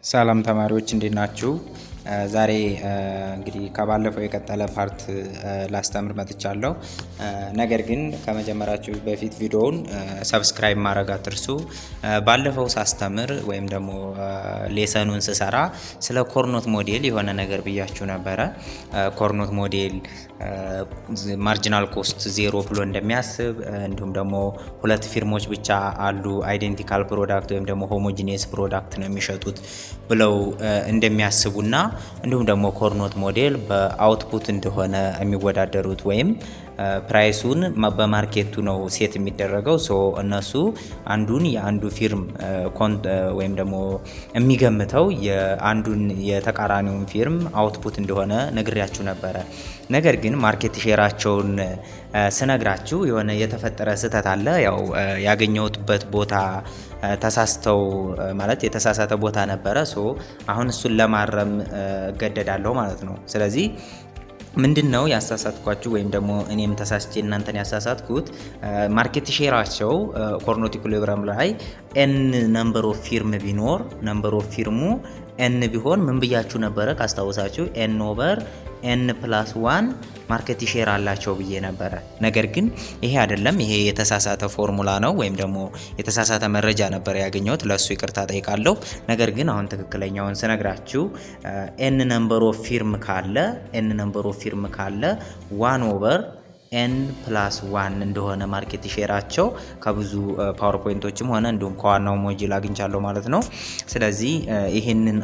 ሰላም ተማሪዎች እንዴት ናችሁ? ዛሬ እንግዲህ ከባለፈው የቀጠለ ፓርት ላስተምር መጥቻለሁ። ነገር ግን ከመጀመራችሁ በፊት ቪዲዮውን ሰብስክራይብ ማድረግ አትርሱ። ባለፈው ሳስተምር ወይም ደግሞ ሌሰኑን ስሰራ ስለ ኮርኖት ሞዴል የሆነ ነገር ብያችሁ ነበረ። ኮርኖት ሞዴል ማርጂናል ኮስት ዜሮ ብሎ እንደሚያስብ እንዲሁም ደግሞ ሁለት ፊርሞች ብቻ አሉ አይዴንቲካል ፕሮዳክት ወይም ደግሞ ሆሞጂኒየስ ፕሮዳክት ነው የሚሸጡት ብለው እንደሚያስቡና እንዲሁም ደግሞ ኮርኖት ሞዴል በአውትፑት እንደሆነ የሚወዳደሩት ወይም ፕራይሱን በማርኬቱ ነው ሴት የሚደረገው። እነሱ አንዱን የአንዱ ፊርም ወይም ደግሞ የሚገምተው የአንዱን የተቃራኒውን ፊርም አውትፑት እንደሆነ ነግሬያችሁ ነበረ። ነገር ግን ማርኬት ሼራቸውን ስነግራችሁ የሆነ የተፈጠረ ስህተት አለ። ያው ያገኘሁበት ቦታ ተሳስተው ማለት የተሳሳተ ቦታ ነበረ። አሁን እሱን ለማረም እገደዳለሁ ማለት ነው። ስለዚህ ምንድነው ያሳሳትኳችሁ ወይም ደግሞ እኔም ተሳስቼ እናንተን ያሳሳትኩት ማርኬት ሼራቸው ኮርኖት ኢኩሊብረም ላይ ኤን ነምበር ኦፍ ፊርም ቢኖር ነምበር ኦፍ ፊርሙ ኤን ቢሆን ምን ብያችሁ ነበረ ካስታውሳችሁ? ኤን ኦቨር ኤን ፕላስ 1 ማርኬት ሼር አላቸው ብዬ ነበረ። ነገር ግን ይሄ አይደለም። ይሄ የተሳሳተ ፎርሙላ ነው ወይም ደግሞ የተሳሳተ መረጃ ነበር ያገኘሁት። ለሱ ይቅርታ ጠይቃለሁ። ነገር ግን አሁን ትክክለኛውን ስነግራችሁ ኤን ነምበር ኦፍ ፊርም ካለ 1 ኦቨር ኤን ፕላስ 1 እንደሆነ ማርኬት ሼራቸው ከብዙ ፓወርፖይንቶችም ሆነ እንዲሁም ከዋናው ሞጁል አግኝቻለሁ ማለት ነው። ስለዚህ ይሄንን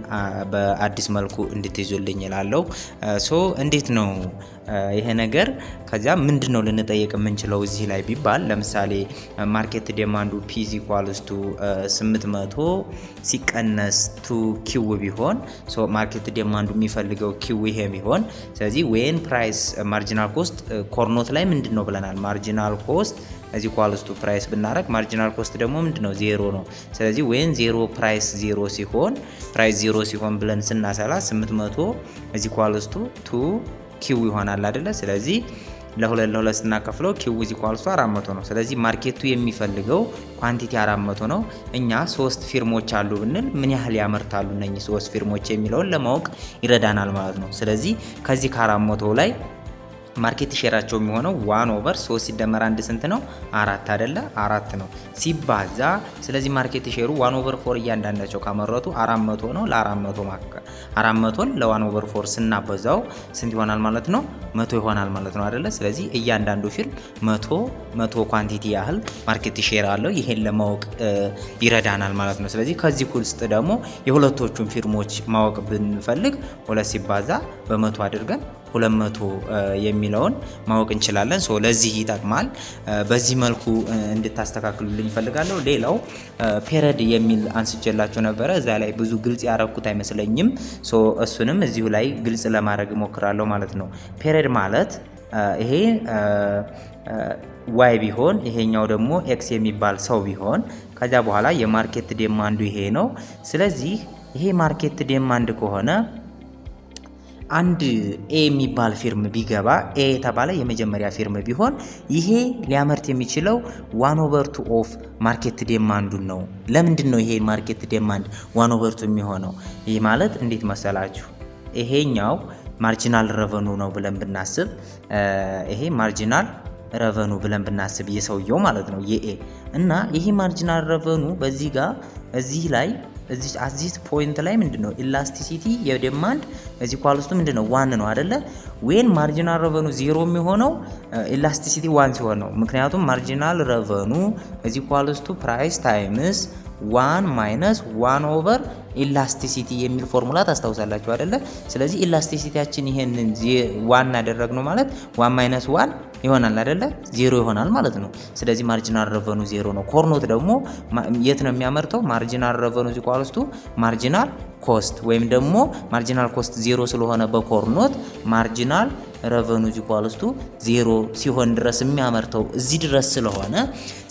በአዲስ መልኩ እንድትይዙልኝ እላለሁ። እንዴት ነው ይሄ ነገር? ከዚያ ምንድነው ልንጠይቅ የምንችለው እዚህ ላይ ቢባል ለምሳሌ ማርኬት ዲማንዱ ፒ ኢኳልስ ቱ 800 ሲቀነስ 2 ኪው ቢሆን ማርኬት ዲማንዱ የሚፈልገው ኪው ይሄ ቢሆን፣ ስለዚህ ዌን ፕራይስ ማርጂናል ኮስት ኮርኖት ላይ ምንድነው ብለናል? ማርጂናል ኮስት እዚህ ኢኳልስ ቱ ፕራይስ ብናረግ ማርጂናል ኮስት ደግሞ ምንድነው? ዜሮ ነው። ስለዚህ ዌን ዜሮ ፕራይስ ዜሮ ሲሆን ብለን ስናሰላ 800 እዚህ ኢኳልስ ቱ 2 ኪው ይሆናል አይደለ? ስለዚህ ለሁለት ስናከፍለው ኪው እዚህ ኢኳልስ ቱ 400 ነው። ስለዚህ ማርኬቱ የሚፈልገው ኳንቲቲ 400 ነው። እኛ 3 ፊርሞች አሉ ብንል ምን ያህል ያመርታሉ እነኚህ 3 ፊርሞች የሚለውን ለማወቅ ይረዳናል ማለት ነው። ስለዚህ ከዚህ ከ400 ላይ ማርኬት ሼራቸው የሚሆነው 1 ኦቨር 3 ሲደመር 1 ስንት ነው? 4 አይደለ? 4 ነው ሲባዛ። ስለዚህ ማርኬት ሼሩ 1 ኦቨር 4 እያንዳንዳቸው ካመረቱ 400 ነው። ለ400ን ለ1 ኦቨር 4 ስናበዛው ስንት ይሆናል ማለት ነው? 100 ይሆናል ማለት ነው አይደለ? ስለዚህ እያንዳንዱ ፊርም 100 ኳንቲቲ ያህል ማርኬት ሼር አለው። ይሄን ለማወቅ ይረዳናል ማለት ነው። ስለዚህ ከዚህ ውስጥ ደግሞ የሁለቶቹን ፊርሞች ማወቅ ብንፈልግ 2 ሲባዛ በ100 አድርገን 200 የሚለውን ማወቅ እንችላለን። ለዚህ ይጠቅማል። በዚህ መልኩ እንድታስተካክሉልኝ እፈልጋለሁ። ሌላው ፔሪድ የሚል አንስቼላችሁ ነበረ። እዛ ላይ ብዙ ግልጽ ያደረኩት አይመስለኝም። እሱንም እዚሁ ላይ ግልጽ ለማድረግ እሞክራለሁ ማለት ነው። ፔሪድ ማለት ይሄ ዋይ ቢሆን ይሄኛው ደግሞ ኤክስ የሚባል ሰው ቢሆን ከዚያ በኋላ የማርኬት ዲማንዱ ይሄ ነው። ስለዚህ ይሄ ማርኬት ዲማንድ ከሆነ አንድ ኤ የሚባል ፊርም ቢገባ ኤ የተባለ የመጀመሪያ ፊርም ቢሆን ይሄ ሊያመርት የሚችለው 1 ኦቨር 2 ኦፍ ማርኬት ዲማንዱን ነው። ለምንድን ነው ይሄ ማርኬት ዲማንድ 1 ኦቨር 2 የሚሆነው? ይሄ ማለት እንዴት መሰላችሁ? ይሄኛው ማርጂናል ረቨኑ ነው ብለን ብናስብ ይሄ ማርጂናል ረቨኑ ብለን ብናስብ የሰውየው ማለት ነው የኤ እና ይሄ ማርጂናል ረቨኑ በዚህ ጋር እዚህ ላይ እዚህ ፖይንት ላይ ምንድነው ኢላስቲሲቲ የዲማንድ እዚህ ኢኳልስ ቱ ምንድነው 1 ነው አይደለ? ዌን ማርጂናል ረቨኑ 0 የሚሆነው ኢላስቲሲቲ 1 ሲሆን ነው። ምክንያቱም ማርጂናል ረቨኑ እዚህ ኢኳልስ ቱ ፕራይስ ታይምስ 1 ማይነስ 1 ኦቨር ኢላስቲሲቲ የሚል ፎርሙላ ታስታውሳላችሁ አይደለ? ስለዚህ ኢላስቲሲቲያችን ይሄንን 1 ያደረግነው ማለት 1 ማይነስ 1 ይሆናል አይደለ? 0 ይሆናል ማለት ነው። ስለዚህ ማርጂናል ረቨኑ 0 ነው። ኮርኖት ደግሞ የት ነው የሚያመርተው? ማርጂናል ረቨኑ ኢኳልስ ቱ ማርጂናል ኮስት ወይም ደግሞ ማርጂናል ኮስት 0 ስለሆነ በኮርኖት ማርጂናል ረቨኑ ዚኳልስቱ 0 ሲሆን ድረስ የሚያመርተው እዚህ ድረስ ስለሆነ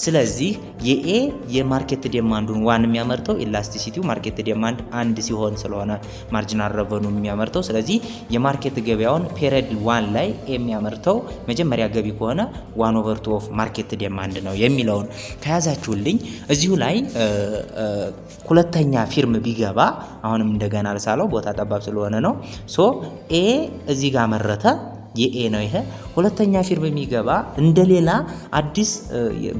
ስለዚህ የኤ የማርኬት ዲማንዱን 1 የሚያመርተው ኢላስቲሲቲው ማርኬት ዲማንድ 1 ሲሆን ስለሆነ ማርጂናል ረቨኑ የሚያመርተው ስለዚህ የማርኬት ገበያውን ፔሪድ 1 ላይ የሚያመርተው መጀመሪያ ገቢ ከሆነ 1/2 ኦፍ ማርኬት ዲማንድ ነው የሚለውን ከያዛችሁልኝ እዚሁ ላይ ሁለተኛ ፊርም ቢገባ አሁንም እንደገና ልሳለው ቦታ ጠባብ ስለሆነ ነው ሶ ኤ እዚህ ጋር መረተ የኤ ነው ይሄ ሁለተኛ ፊርም የሚገባ እንደሌላ አዲስ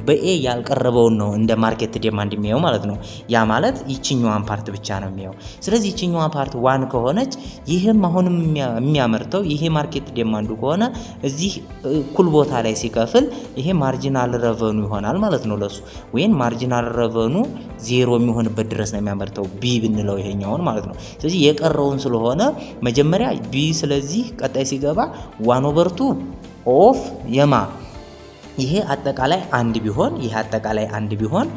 በኤ ያልቀረበውን ነው እንደ ማርኬት ዲማንድ የሚያየው ማለት ነው ያ ማለት ይችኛዋን ፓርት ብቻ ነው የሚያየው ስለዚህ ይችኛዋ ፓርት 1 ከሆነች ይሄም አሁንም የሚያመርተው ይሄ ማርኬት ዲማንዱ ከሆነ እዚህ እኩል ቦታ ላይ ሲከፍል ይሄ ማርጂናል ረቨኑ ይሆናል ማለት ነው ለሱ ወይን ማርጂናል ረቨኑ 0 የሚሆንበት ድረስ ነው የሚያመርተው ቢ ብንለው ይሄኛውን ማለት ነው ስለዚህ የቀረውን ስለሆነ መጀመሪያ ቢ ስለዚህ ቀጣይ ሲገባ 1/2 ኦፍ የማ ይሄ አጠቃላይ 1 ቢሆን ይሄ አጠቃላይ 1 ቢሆን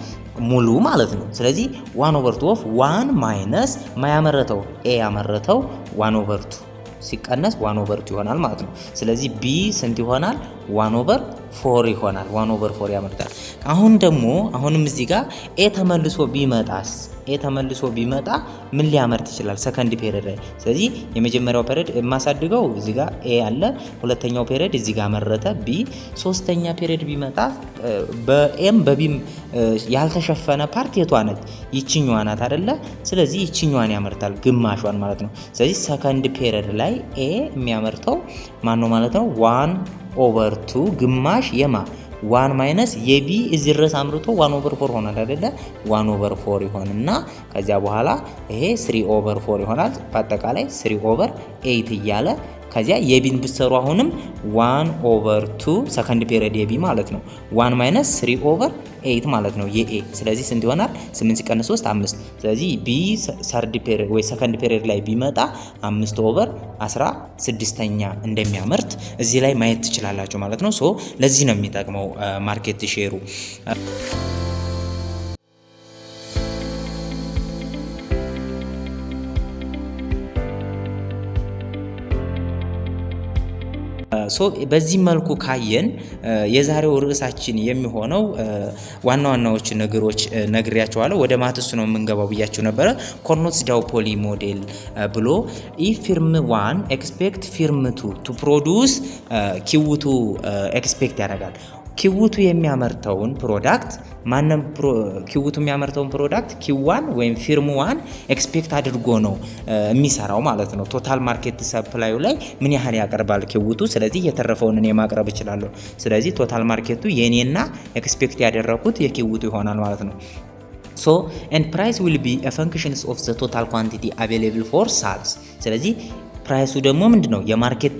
ሙሉ ማለት ነው ስለዚህ 1/2 ኦፍ 1 ማይነስ ማያመረተው ኤ ያመረተው 1/2 ሲቀነስ 1/2 ይሆናል ማለት ነው ስለዚህ ቢ ስንት ይሆናል 1/4 ይሆናል 1/4 ያመርታል አሁንም እዚህ ጋር ኤ ተመልሶ ቢመጣ ምን ሊያመርት ይችላል ሰከንድ ፔሪድ ላይ ስለዚህ የመጀመሪያው ፔሪድ የማሳድገው እዚህ ጋር ኤ አለ ሁለተኛው ፔሪድ እዚህ ጋር መረተ ቢ ሶስተኛ ፔሪድ ቢመጣ በኤም በቢም ያልተሸፈነ ፓርት የቷ ነች ይችኛዋ ናት አይደለ ስለዚህ ይችኛዋን ያመርታል ግማሿን ማለት ነው ስለዚህ ሰከንድ ፔሪድ ላይ ኤ የሚያመርተው ማን ነው ማለት ነው 1/2 ግማሽ የማ 1 ማይነስ የቢ እዚህ ድረስ አምርቶ 1/4 ሆናል አይደለ 1/4 ይሆንና ከዚያ በኋላ ይሄ 3/4 ይሆናል በአጠቃላይ 3/8 እያለ ከዚያ የቢን ብትሰሩ አሁንም 1/2 ሰከንድ ፔሪድ የቢ ማለት ነው 1 ማይነስ 3/8 ማለት ነው የኤ ስለዚህ ስንት ይሆናል 8 ሲቀነስ 3 5 ስለዚህ ቢ ሰርድ ፔሪድ ወይ ሰከንድ ፔሪድ ላይ ቢመጣ 5/16ኛ እንደሚያመርት እዚህ ላይ ማየት ትችላላችሁ ማለት ነው ሶ ለዚህ ነው የሚጠቅመው ማርኬት ሼሩ በዚህ መልኩ ካየን የዛሬው ርዕሳችን የሚሆነው ዋናዎቹ ነገሮች ነግሬያችኋለሁ ወደ ማትስ ነው የምንገባው ብያችሁ ነበር ኮርኖትስ ዳው ፖሊ ሞዴል ብሎ if firm 1 expect firm 2 to produce q2 expect ያደርጋል ኪውቱ የሚያመርተውን ፕሮዳክት ማንም ኪውቱ የሚያመርተውን ፕሮዳክት ኪዋን ወይም ፊርም 1 ኤክስፔክት አድርጎ ነው የሚሰራው ማለት ነው ቶታል ማርኬት ሰፕላዩ ላይ ምን ያህል ያቀርባል ኪውቱ ስለዚህ የተረፈውን እኔ ማቅረብ እችላለሁ ስለዚህ ቶታል ማርኬቱ የኔና ኤክስፔክት ያደረኩት የኪውቱ ይሆናል ማለት ነው so and price will be a function of the total quantity available for sales ስለዚህ ፕራይሱ ደግሞ ምንድነው የማርኬት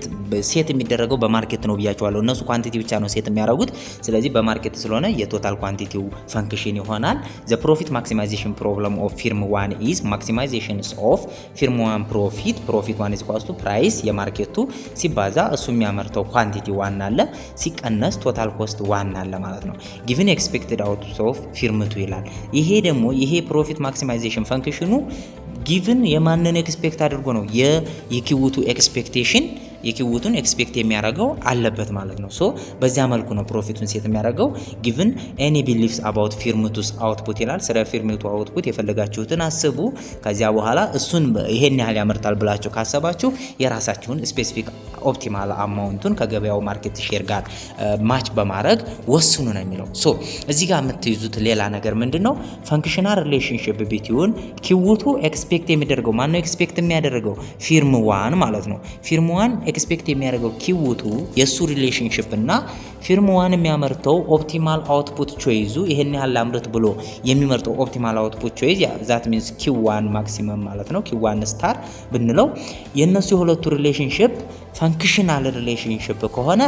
ሴት የሚደረገው በማርኬት ነው ብያቸዋለሁ እነሱ ኳንቲቲ ብቻ ነው ሴት የሚያደርጉት ስለዚህ በማርኬት ስለሆነ የቶታል ኳንቲቲው ፈንክሽን ይሆናል the profit maximization problem of firm 1 is maximizations of firm 1 profit 1 is equal to price የማርኬቱ ሲባዛ እሱ የሚያመርተው ኳንቲቲ 1 አለ ሲቀነስ ቶታል ኮስት 1 አለ ማለት ነው given expected output of firm 2 ይላል ይሄ ፕሮፊት ማክሲማይዜሽን ፈንክሽኑ ጊቭን የማንን ኤክስፔክት አድርጎ ነው የኪውቱ ኤክስፔክቴሽን የኪውቱን ኤክስፔክት የሚያደርገው አለበት ማለት ነው ሶ በዚያ መልኩ ነው ፕሮፊቱን ሴት የሚያደርገው given any beliefs about firmቱስ አውትፑት ይላል ስለ firmቱ አውትፑት የፈለጋችሁትን አስቡ ከዚያ በኋላ እሱን ይሄን ያህል ያመርታል ብላችሁ ካሰባችሁ የራሳችሁን ስፔሲፊክ ኦፕቲማል አማውንቱን ከገበያው ማርኬት ሼር ጋር ማች በማድረግ ወስኑ ነው የሚለው ሶ እዚህ ጋር የምትይዙት ሌላ ነገር ምንድነው ፈንክሽናል ሪሌሽንሺፕ ቢትዊን ኪውቱ ኤክስፔክት የሚያደርገው ማን ነው ኤክስፔክት የሚያደርገው firm 1 ማለት ነው firm 1 ኤክስፔክት የሚያደርገው ኪውቱ የሱ ሪሌሽንሺፕ እና firm 1 የሚያመርተው ኦፕቲማል አውትፑት ቾይዙ ይሄን ያህል አምርት ብሎ የሚመርጠው ኦፕቲማል አውትፑት ቾይዝ that means q1 ማክሲመም ማለት ነው q1 ስታር ብንለው የነሱ የሁለቱ ሪሌሽንሺፕ ፈንክሽናል ሪሌሽንሺፕ ከሆነ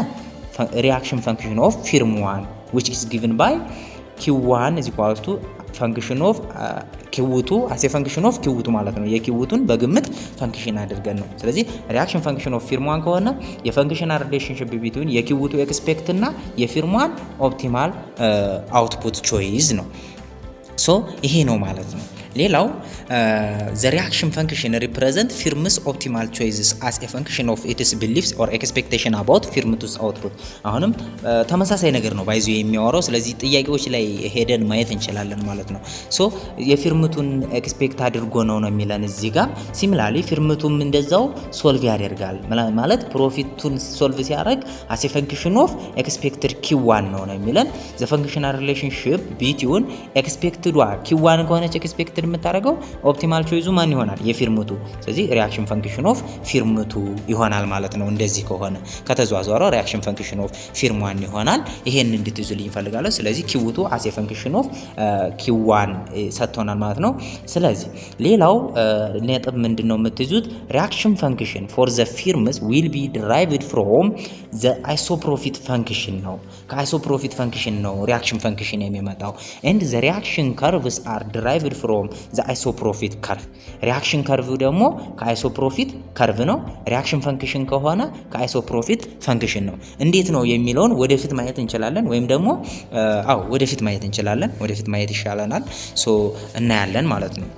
ሪአክሽን ፈንክሽን ኦፍ firm 1 which is given by q1 is equal to function of ኪውቱ as a function of ኪውቱ ማለት ነው የኪውቱን በግምት ፈንክሽን አድርገን ነው ስለዚህ ሪአክሽን ፈንክሽን ኦፍ firm 1 ከሆነ የፈንክሽናል ሪሌሽንሺፕ ቢትዊን የኪውቱ ኤክስፔክት እና የfirm 1 ኦፕቲማል አውትፑት ቾይዝ ነው ሶ ይሄ ነው ማለት ነው ሌላው the reaction function represent firm's optimal choices as a function of its beliefs or expectation about firm's output። አሁንም ተመሳሳይ ነገር ነው ባይዙ የሚያወራው። ስለዚህ ጥያቄዎች ላይ ሄደን ማየት እንችላለን ማለት ነው። ሶ የፊርምቱን ኤክስፔክት አድርጎ ነው የሚለን እዚህ ጋር። ሲሚላርሊ ፊርምቱም እንደዛው ሶልቭ ያደርጋል ማለት ፕሮፊቱን ሶልቭ ሲያደርግ as a function of expected q1 ነው የሚለን። the functional relationship between expected q1 ከሆነች expected የምታደርገው ኦፕቲማል ቾይዙ ማን ይሆናል? የፊርምቱ። ስለዚህ ሪአክሽን ፈንክሽን ኦፍ ፊርምቱ ይሆናል ማለት ነው። እንደዚህ ከሆነ ከተዘዋወረው ሪአክሽን ፈንክሽን ኦፍ ፊርሟን ይሆናል። ይሄን እንድትይዙልኝ እፈልጋለሁ። ስለዚህ ኪውቱ አስ ኤ ፈንክሽን ኦፍ ኪዋን ሰጥቶናል ማለት ነው። ስለዚህ ሌላው ነጥብ ምንድነው የምትይዙት? ሪአክሽን ፈንክሽን ፎር ዘ ፊርምስ ዊል ቢ ዲራይቭድ ፍሮም ዘ አይሶፕሮፊት ፈንክሽን ነው። ከአይሶፕሮፊት ፈንክሽን ነው ሪአክሽን ፈንክሽን የሚመጣው። ኤንድ ዘ ሪአክሽን ከርቭስ አር ዲራይቭድ ፍሮም ዘ አይሶፕሮፊት ከርቭ። ሪአክሽን ከርቭ ደግሞ ከአይሶፕሮፊት ከርቭ ነው። ሪአክሽን ፈንክሽን ከሆነ ከአይሶፕሮፊት ፈንክሽን ነው። እንዴት ነው የሚለውን ወደፊት ማየት እንችላለን፣ ወይም ደግሞ ወደፊት ማየት እንችላለን። ወደፊት ማየት ይሻለናል። ሶ እናያለን ማለት ነው።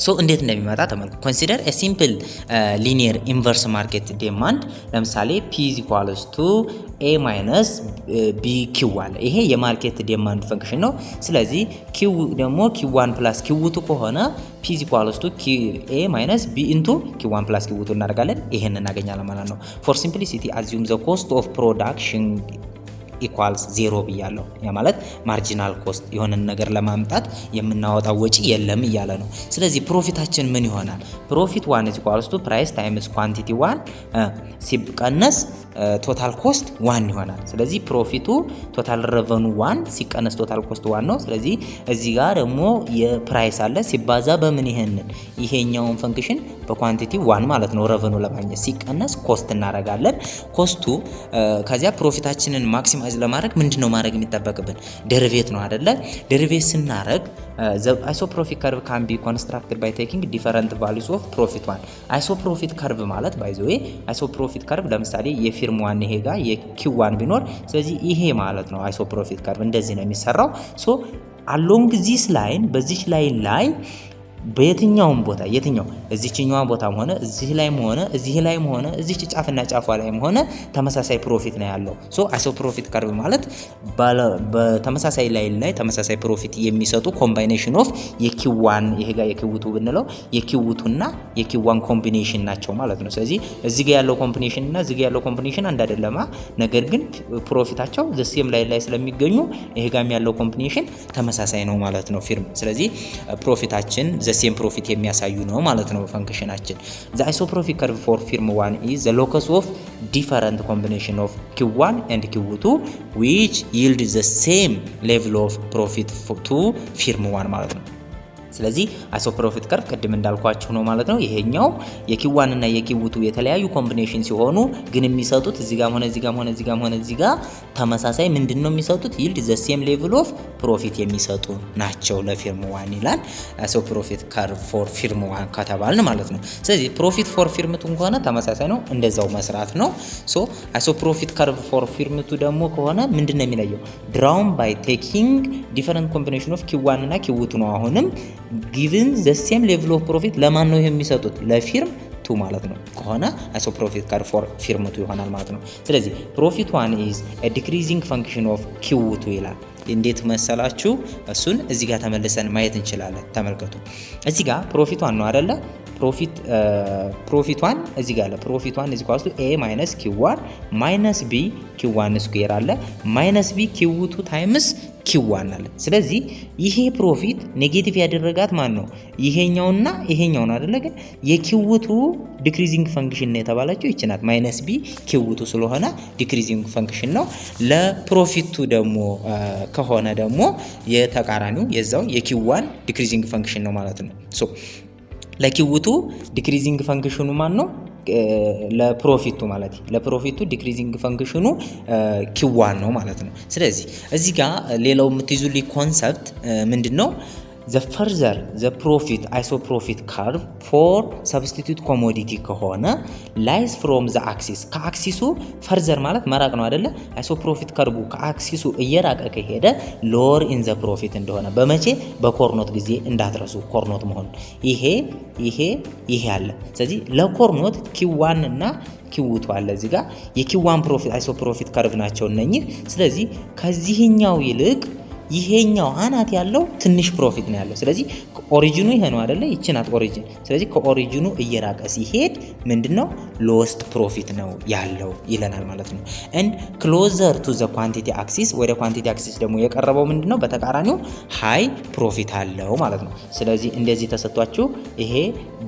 ሶ እንዴት እንደሚመጣ ተመልከቱ። ኮንሲደር ኤ ሲምፕል ሊኒየር ኢንቨርስ ማርኬት ዲማንድ። ለምሳሌ P = A - B Q አለ። ይሄ የማርኬት ዲማንድ ፈንክሽን ነው። ስለዚህ Q ደግሞ Q1 + Q2 ከሆነ P = A - B Q1 + Q2 እናደርጋለን። ይሄን እናገኛለን ማለት ነው። ፎር ሲምፕሊሲቲ assume the cost of production ኢኳልስ 0 ብያለሁ። ያ ማለት ማርጂናል ኮስት የሆነን ነገር ለማምጣት የምናወጣው ወጪ የለም እያለ ነው። ስለዚህ ፕሮፊታችን ምን ይሆናል? ፕሮፊት 1 = ፕራይስ ታይምስ ኳንቲቲ 1 ሲቀነስ ቶታል ኮስት 1 ይሆናል። ስለዚህ ፕሮፊቱ ቶታል ረቨኑ 1 ሲቀነስ ቶታል ኮስት 1 ነው። ስለዚህ እዚህ ጋር ደግሞ የፕራይስ አለ ሲባዛ በምን ይሄኛውን ፈንክሽን በኳንቲቲ 1 ማለት ነው። ረቨኑ ለማግኘት ሲቀነስ ኮስት እናረጋለን። ኮስቱ ከዚያ ፕሮፊታችንን ማክሲማይዝ ለማድረግ ምንድነው ማድረግ የሚጠበቅብን? ዴሪቬት ነው አይደለ? ዴሪቬት ስናረግ the isoprofit curve can be constructed by taking different values of profit 1 isoprofit curve ማለት by the way isoprofit curve ለምሳሌ የፊርም 1 ይሄ ጋር የq1 ቢኖር ስለዚህ ይሄ ማለት ነው isoprofit curve እንደዚህ ነው የሚሰራው። ሶ along this line በዚህ ላይን ላይ በየትኛውም ቦታ እዚህኛው ቦታም ሆነ እዚህ ላይም ሆነ እዚህ ላይም ሆነ እዚህ ጫፍና ጫፏ ላይም ሆነ ተመሳሳይ ፕሮፊት ነው ያለው። ሶ አይሶፕሮፊት ከርቭ ማለት በተመሳሳይ ላይን ላይ ተመሳሳይ ፕሮፊት የሚሰጡ ኮምባይኔሽን ኦፍ የኪዋን ይሄ ጋር የኪውቱ ብንለው የኪውቱና የኪዋን ኮምቢኔሽን ናቸው ማለት ነው። ስለዚህ እዚህ ጋር ያለው ኮምቢኔሽን እና እዚህ ጋር ያለው ኮምቢኔሽን አንድ አይደለም፣ ነገር ግን ፕሮፊታቸው ዘሴም ላይን ላይ ስለሚገኙ ይሄ ጋር ያለው ኮምቢኔሽን ተመሳሳይ ነው ማለት ነው ፊርም። ስለዚህ ፕሮፊታችን ሴም ፕሮፊት የሚያሳዩ ነው ማለት ነው ፈንክሽናችን። the isoprofit curve for firm 1 is the locus of different combination of q1 and q2 which yield the same level of profit to firm 1 ማለት ነው። ስለዚህ አይሶፕሮፊት ከርቭ ቅድም እንዳልኳችሁ ነው ማለት ነው። ይሄኛው የኪዋን እና የኪውቱ የተለያዩ ኮምቢኔሽን ሲሆኑ ግን የሚሰጡት እዚህ ጋር ሆነ እዚህ ጋር ሆነ እዚህ ጋር ሆነ እዚህ ጋር ተመሳሳይ ምንድነው የሚሰጡት? ይልድ ዘ ሴም ሌቭል ኦፍ ፕሮፊት የሚሰጡ ናቸው ለፊርም 1 ይላል። አይሶፕሮፊት ከርቭ ፎር ፊርም 1 ከተባልን ማለት ነው። ስለዚህ ፕሮፊት ፎር ፊርም 2 ከሆነ ተመሳሳይ ነው፣ እንደዛው መስራት ነው። ሶ አይሶፕሮፊት ከርቭ ፎር ፊርም 2 ደግሞ ከሆነ ምንድነው የሚለየው? ድራውን ባይ ቴኪንግ ዲፈረንት ኮምቢኔሽን ኦፍ ኪዋን እና ኪውቱ ነው። አሁንም given the same level of profit ለማን ነው የሚሰጡት? ለፊርም 2 ማለት ነው ከሆነ አይሶፕሮፊት ከርቭ ፎር ፊርም 2 ይሆናል ማለት ነው። ስለዚህ ፕሮፊት 1 is a decreasing function of q2 ይላል። እንዴት መሰላችሁ? እሱን እዚህ ጋር ተመልሰን ማየት እንችላለን። ተመልከቱ። እዚህ ጋር ፕሮፊት 1 ነው አይደለ? ፕሮፊት 1 እዚህ ጋር አለ። ፕሮፊት 1 is equal to a minus q1 minus b q1 ስኩዌር አለ minus b q2 times q1 አለ። ስለዚህ ይሄ ፕሮፊት ኔጌቲቭ ያደረጋት ማን ነው? ይሄኛውና ይሄኛው ነው አይደለ? ግን የኪውቱ ዲክሪዚንግ ፈንክሽን ነው የተባለችው ይቺ ናት። ማይነስ ቢ ኪውቱ ስለሆነ ዲክሪዚንግ ፈንክሽን ነው። ለፕሮፊቱ ደግሞ ከሆነ ደግሞ የተቃራኒው የዛው የኪዋን ዲክሪዚንግ ፈንክሽን ነው ማለት ነው። ሶ ለኪውቱ ዲክሪዚንግ ፈንክሽኑ ማን ነው? ለፕሮፊቱ ማለት ለፕሮፊቱ ዲክሪዚንግ ፈንክሽኑ ኪዋን ነው ማለት ነው። ስለዚህ እዚህ ጋር ሌላው የምትይዙልኝ ኮንሰፕት ምንድነው? the further the profit isoprofit curve for substitute commodity ከሆነ lies from the axis ከአክሲሱ further ማለት መራቅ ነው አይደለ isoprofit curve ከአክሲሱ እየራቀ ከሄደ lower in the profit እንደሆነ በመቼ በኮርኖት ጊዜ እንዳትረሱ ኮርኖት መሆን ይሄ አለ ስለዚህ ለኮርኖት q1 እና q2 አለ እዚህ ጋር የq1 ፕሮፊት አይሶፕሮፊት ከርቭ ናቸው እነኚህ ስለዚህ ከዚህኛው ይልቅ ይሄኛው አናት ያለው ትንሽ ፕሮፊት ነው ያለው ስለዚህ ኦሪጂኑ ይሄ ነው አይደለ ይቺ ናት ኦሪጂን ስለዚህ ከኦሪጂኑ እየራቀ ሲሄድ ምንድነው ሎስት ፕሮፊት ነው ያለው ይለናል ማለት ነው and closer to the quantity axis ወደ ኳንቲቲ አክሲስ ደግሞ የቀረበው ምንድነው በተቃራኒው ሃይ ፕሮፊት አለው ማለት ነው ስለዚህ እንደዚህ ተሰጥቷችሁ ይሄ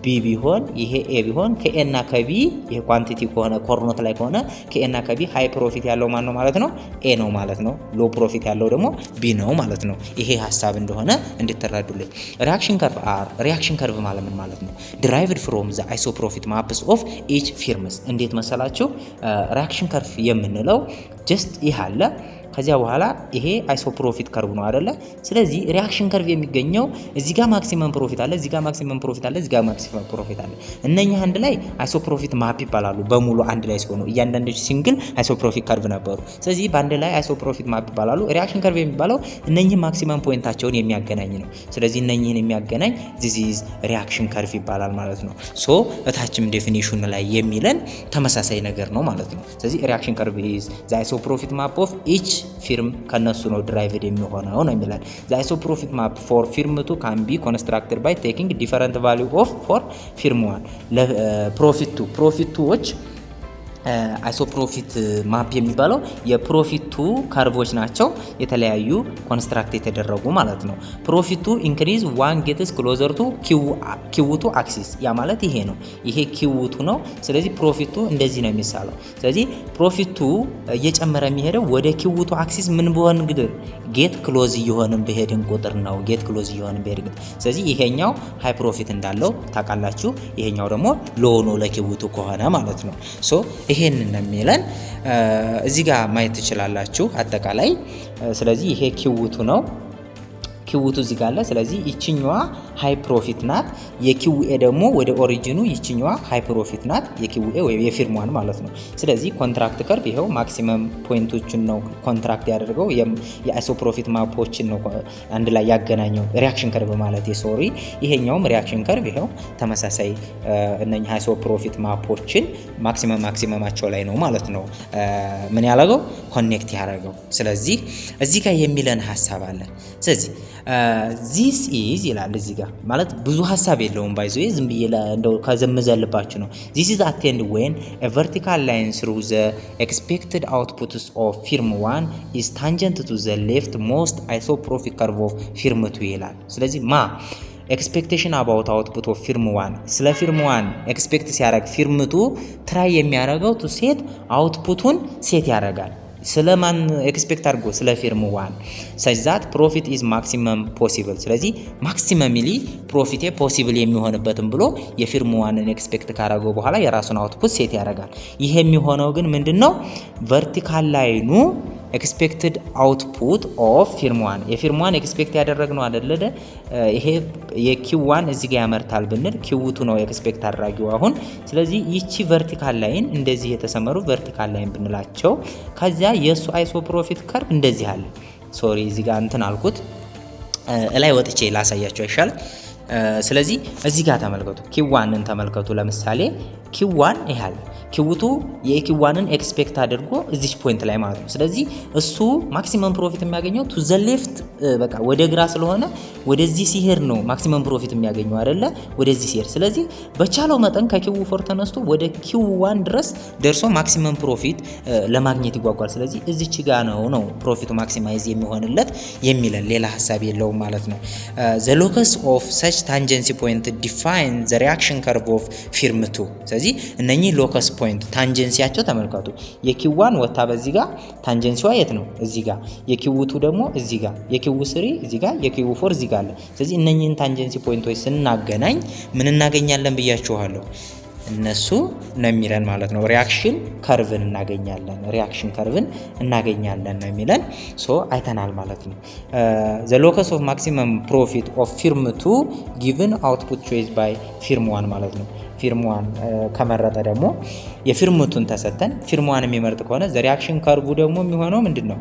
ቢ ቢሆን ይሄ ኤ ቢሆን ከኤ እና ከቢ ይሄ ኳንቲቲ ከሆነ ኮርኖት ላይ ከሆነ ከኤ እና ከቢ ሃይ ፕሮፊት ያለው ማን ነው ማለት ነው ኤ ነው ማለት ነው ሎ ፕሮፊት ያለው ደግሞ ቢ ነው ማለት ነው ይሄ ሐሳብ እንደሆነ እንድትረዱልኝ ሪአክሽን ከርቭ አር ሪአክሽን ከርቭ ማለት ነው derived from the isoprofit maps of each firms እንዴት መሰላችሁ ሪአክሽን ከርቭ የምንለው ጀስት ይሄ አለ ከዚያ በኋላ ይሄ አይሶፕሮፊት ከርቭ ነው አይደለ ስለዚህ ሪአክሽን ከርቭ የሚገኘው እዚህ ጋር ማክሲመም ፕሮፊት አለ እዚህ ጋር ማክሲመም ፕሮፊት አለ እዚህ ጋር ማክሲመም ፕሮፊት አለ እነኛ አንድ ላይ አይሶፕሮፊት ማፕ ይባላሉ በሙሉ አንድ ላይ ሲሆኑ እያንዳንዱ ሲንግል አይሶፕሮፊት ከርቭ ነበሩ ስለዚህ በአንድ ላይ አይሶፕሮፊት ማፕ ይባላሉ ሪአክሽን ከርቭ የሚባለው እነኚህ ማክሲመም ፖይንታቸውን የሚያገናኝ ነው ስለዚህ እነኚህን የሚያገናኝ this is ሪአክሽን ከርቭ ይባላል ማለት ነው ሶ እታችም ዴፊኒሽኑ ላይ የሚለን ተመሳሳይ ነገር ነው ማለት ነው ስለዚህ ሪአክሽን ከርቭ is the isopropit map of each ፊርም ከነሱ ነው ድራይቭድ የሚሆነው ነው የሚላል the isopropit map for firm 2 can be constructed by taking different value of for firm 1 ለፕሮፊት 2 ፕሮፊት 2ዎች አይሶፕሮፊት ማፕ የሚባለው የፕሮፊት 2 ካርቮች ናቸው የተለያዩ ኮንስትራክት የተደረጉ ማለት ነው ፕሮፊት 2 ኢንክሪዝ 1 ጌትስ ክሎዘር ቱ q2 አክሲስ ያ ማለት ይሄ ነው ይሄ q2 ነው ስለዚህ ፕሮፊት 2 እንደዚህ ነው የሚሳለው ስለዚህ ፕሮፊት 2 እየጨመረ የሚሄደው ወደ q2 አክሲስ ምን በሆነ ግድር ጌት ክሎዝ እየሆነን በሄድን ቁጥር ነው ጌት ክሎዝ እየሆነን በሄድን ስለዚህ ይሄኛው ሃይ ፕሮፊት እንዳለው ታውቃላችሁ ይሄኛው ደግሞ ሎ ነው ለq2 ከሆነ ማለት ነው ሶ ይሄንን ነው የሚለን እዚህ ጋር ማየት ትችላላችሁ አጠቃላይ ስለዚህ ይሄ q2 ነው q2 እዚህ ጋር አለ ስለዚህ ይችኛዋ ሃይ ፕሮፊት ናት የqA ደግሞ ወደ ኦሪጂኑ ይችኛዋ ሃይ ፕሮፊት ናት የqA ወይ የፊርሟን ማለት ነው ስለዚህ ኮንትራክት ከርቭ ይሄው ማክሲመም ፖይንቶችን ነው ኮንትራክት ያደርገው የአይሶፕሮፊት ማፖችን ነው አንድ ላይ ያገናኘው ሪአክሽን ከርቭ ማለት ሶሪ ይሄኛውም ሪአክሽን ከርቭ ይሄው ተመሳሳይ እነኛ አይሶፕሮፊት ማፖችን ማክሲመማቸው ላይ ነው ማለት ነው ምን ያደርገው ኮኔክት ያደርገው ስለዚህ እዚህ ጋር የሚለን ሐሳብ አለ ስለዚህ this is ይላል እዚህ ጋር ማለት ብዙ ሐሳብ የለውም ባይዞ ዝም ብዬ እንደው ከዘመዘልባችሁ ነው this is attained when a vertical line through the expected outputs of firm 1 is tangent to the left most isopropyl curve of firm 2 ይላል ስለዚህ expectation about output of firm 1 ስለ firm 1 expect ሲያደርግ firm 2 ትራይ የሚያደርገው to set outputን ሴት ያደርጋል ስለማን ኤክስፔክት አድርጎ ስለ ፊርም 1 such that profit is maximum possible ስለዚህ ማክሲመምሊ ፕሮፊት ፖሲብል የሚሆንበትን ብሎ የፊርም 1ን ኤክስፔክት ካደረገው በኋላ የራሱን አውትፑት ሴት ያደርጋል ይሄ የሚሆነው ግን ምንድነው ቨርቲካል ላይኑ expected output of firm 1 የፊርም 1 ኤክስፔክት ያደረግነው አይደለ ይሄ የq1 እዚህ ጋር ያመርታል ብንል q2 ነው ኤክስፔክት አድራጊው አሁን ስለዚህ ይቺ ቨርቲካል ላይን እንደዚህ የተሰመሩ ቨርቲካል ላይን ብንላቸው ከዚያ የሱ አይሶፕሮፊት ከርቭ እንደዚህ አለ ሶሪ እዚህ ጋር እንትን አልኩት ላይ ወጥቼ ላሳያችሁ ይሻል ስለዚህ እዚህ ጋር ተመልከቱ q1ን ተመልከቱ ለምሳሌ q1 ይሄል q2 የq1ን ኤክስፔክት አድርጎ እዚች ፖይንት ላይ ማለት ነው ስለዚህ እሱ ማክሲመም ፕሮፊት የሚያገኘው ቱ ዘ ሌፍት በቃ ወደ ግራ ስለሆነ ወደዚህ ሲሄድ ነው ማክሲመም ፕሮፊት የሚያገኘው አይደለ ወደዚህ ሲሄድ ስለዚህ በቻለው መጠን ከq4 ተነስቶ ወደ q1 ድረስ ደርሶ ማክሲመም ፕሮፊት ለማግኘት ይጓጓል ስለዚህ እዚች ጋር ነው ፕሮፊቱ ማክሲማይዝ የሚሆንለት የሚለን ሌላ ሐሳብ የለውም ማለት ነው the locus of such tangency point define the reaction curve of firm 2 ስለዚህ እነኚህ ሎከስ ፖይንት ታንጀንሲያቸው ተመልከቱ የq1 ወጣ በዚህ ጋር ታንጀንሲዋ የት ነው እዚህ ጋር የq2 ደግሞ እዚህ ጋር የq3 እዚህ ጋር የq4 እዚህ ጋር አለ ስለዚህ እነኚህን ታንጀንሲ ፖይንቶች ስናገናኝ ምን እናገኛለን ብያችኋለሁ እነሱ ነው የሚለን ማለት ነው። ሪያክሽን ከርቭን እናገኛለን ነው የሚለን። ሶ አይተናል ማለት ነው። ዘ ሎከስ ኦፍ ማክሲመም ፕሮፊት ኦፍ ፊርም 2 ጊቭን አውትፑት ቾይስ ባይ ፊርም 1 ማለት ነው። ፊርም 1 ከመረጠ ደግሞ የፊርም 2ን ተሰጠን ፊርም 1 የሚመርጥ ከሆነ ዘ ሪያክሽን ከርቡ ደግሞ የሚሆነው ምንድነው?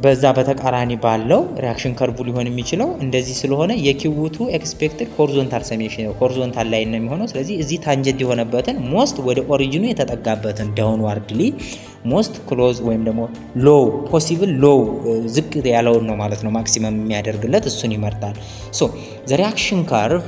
በዛ በተቃራኒ ባለው ሪያክሽን ከርቡ ሊሆን የሚችለው እንደዚህ ስለሆነ የኪውቱ ኤክስፔክትድ ሆሪዞንታል ሰሜሽን ሆሪዞንታል ላይን ነው የሚሆነው። ስለዚህ እዚህ ታንጀንት የሆነበትን ሞስት ወደ ኦሪጂኑ የተጠጋበትን ዳውንዋርድሊ ሞስት ክሎዝ ወይም ደግሞ ሎው ፖሲብል ሎው ዝቅ ያለውን ነው ማለት ነው ማክሲመም የሚያደርግለት እሱን ይመርጣል። ሶ ዘ ሪያክሽን ከርቭ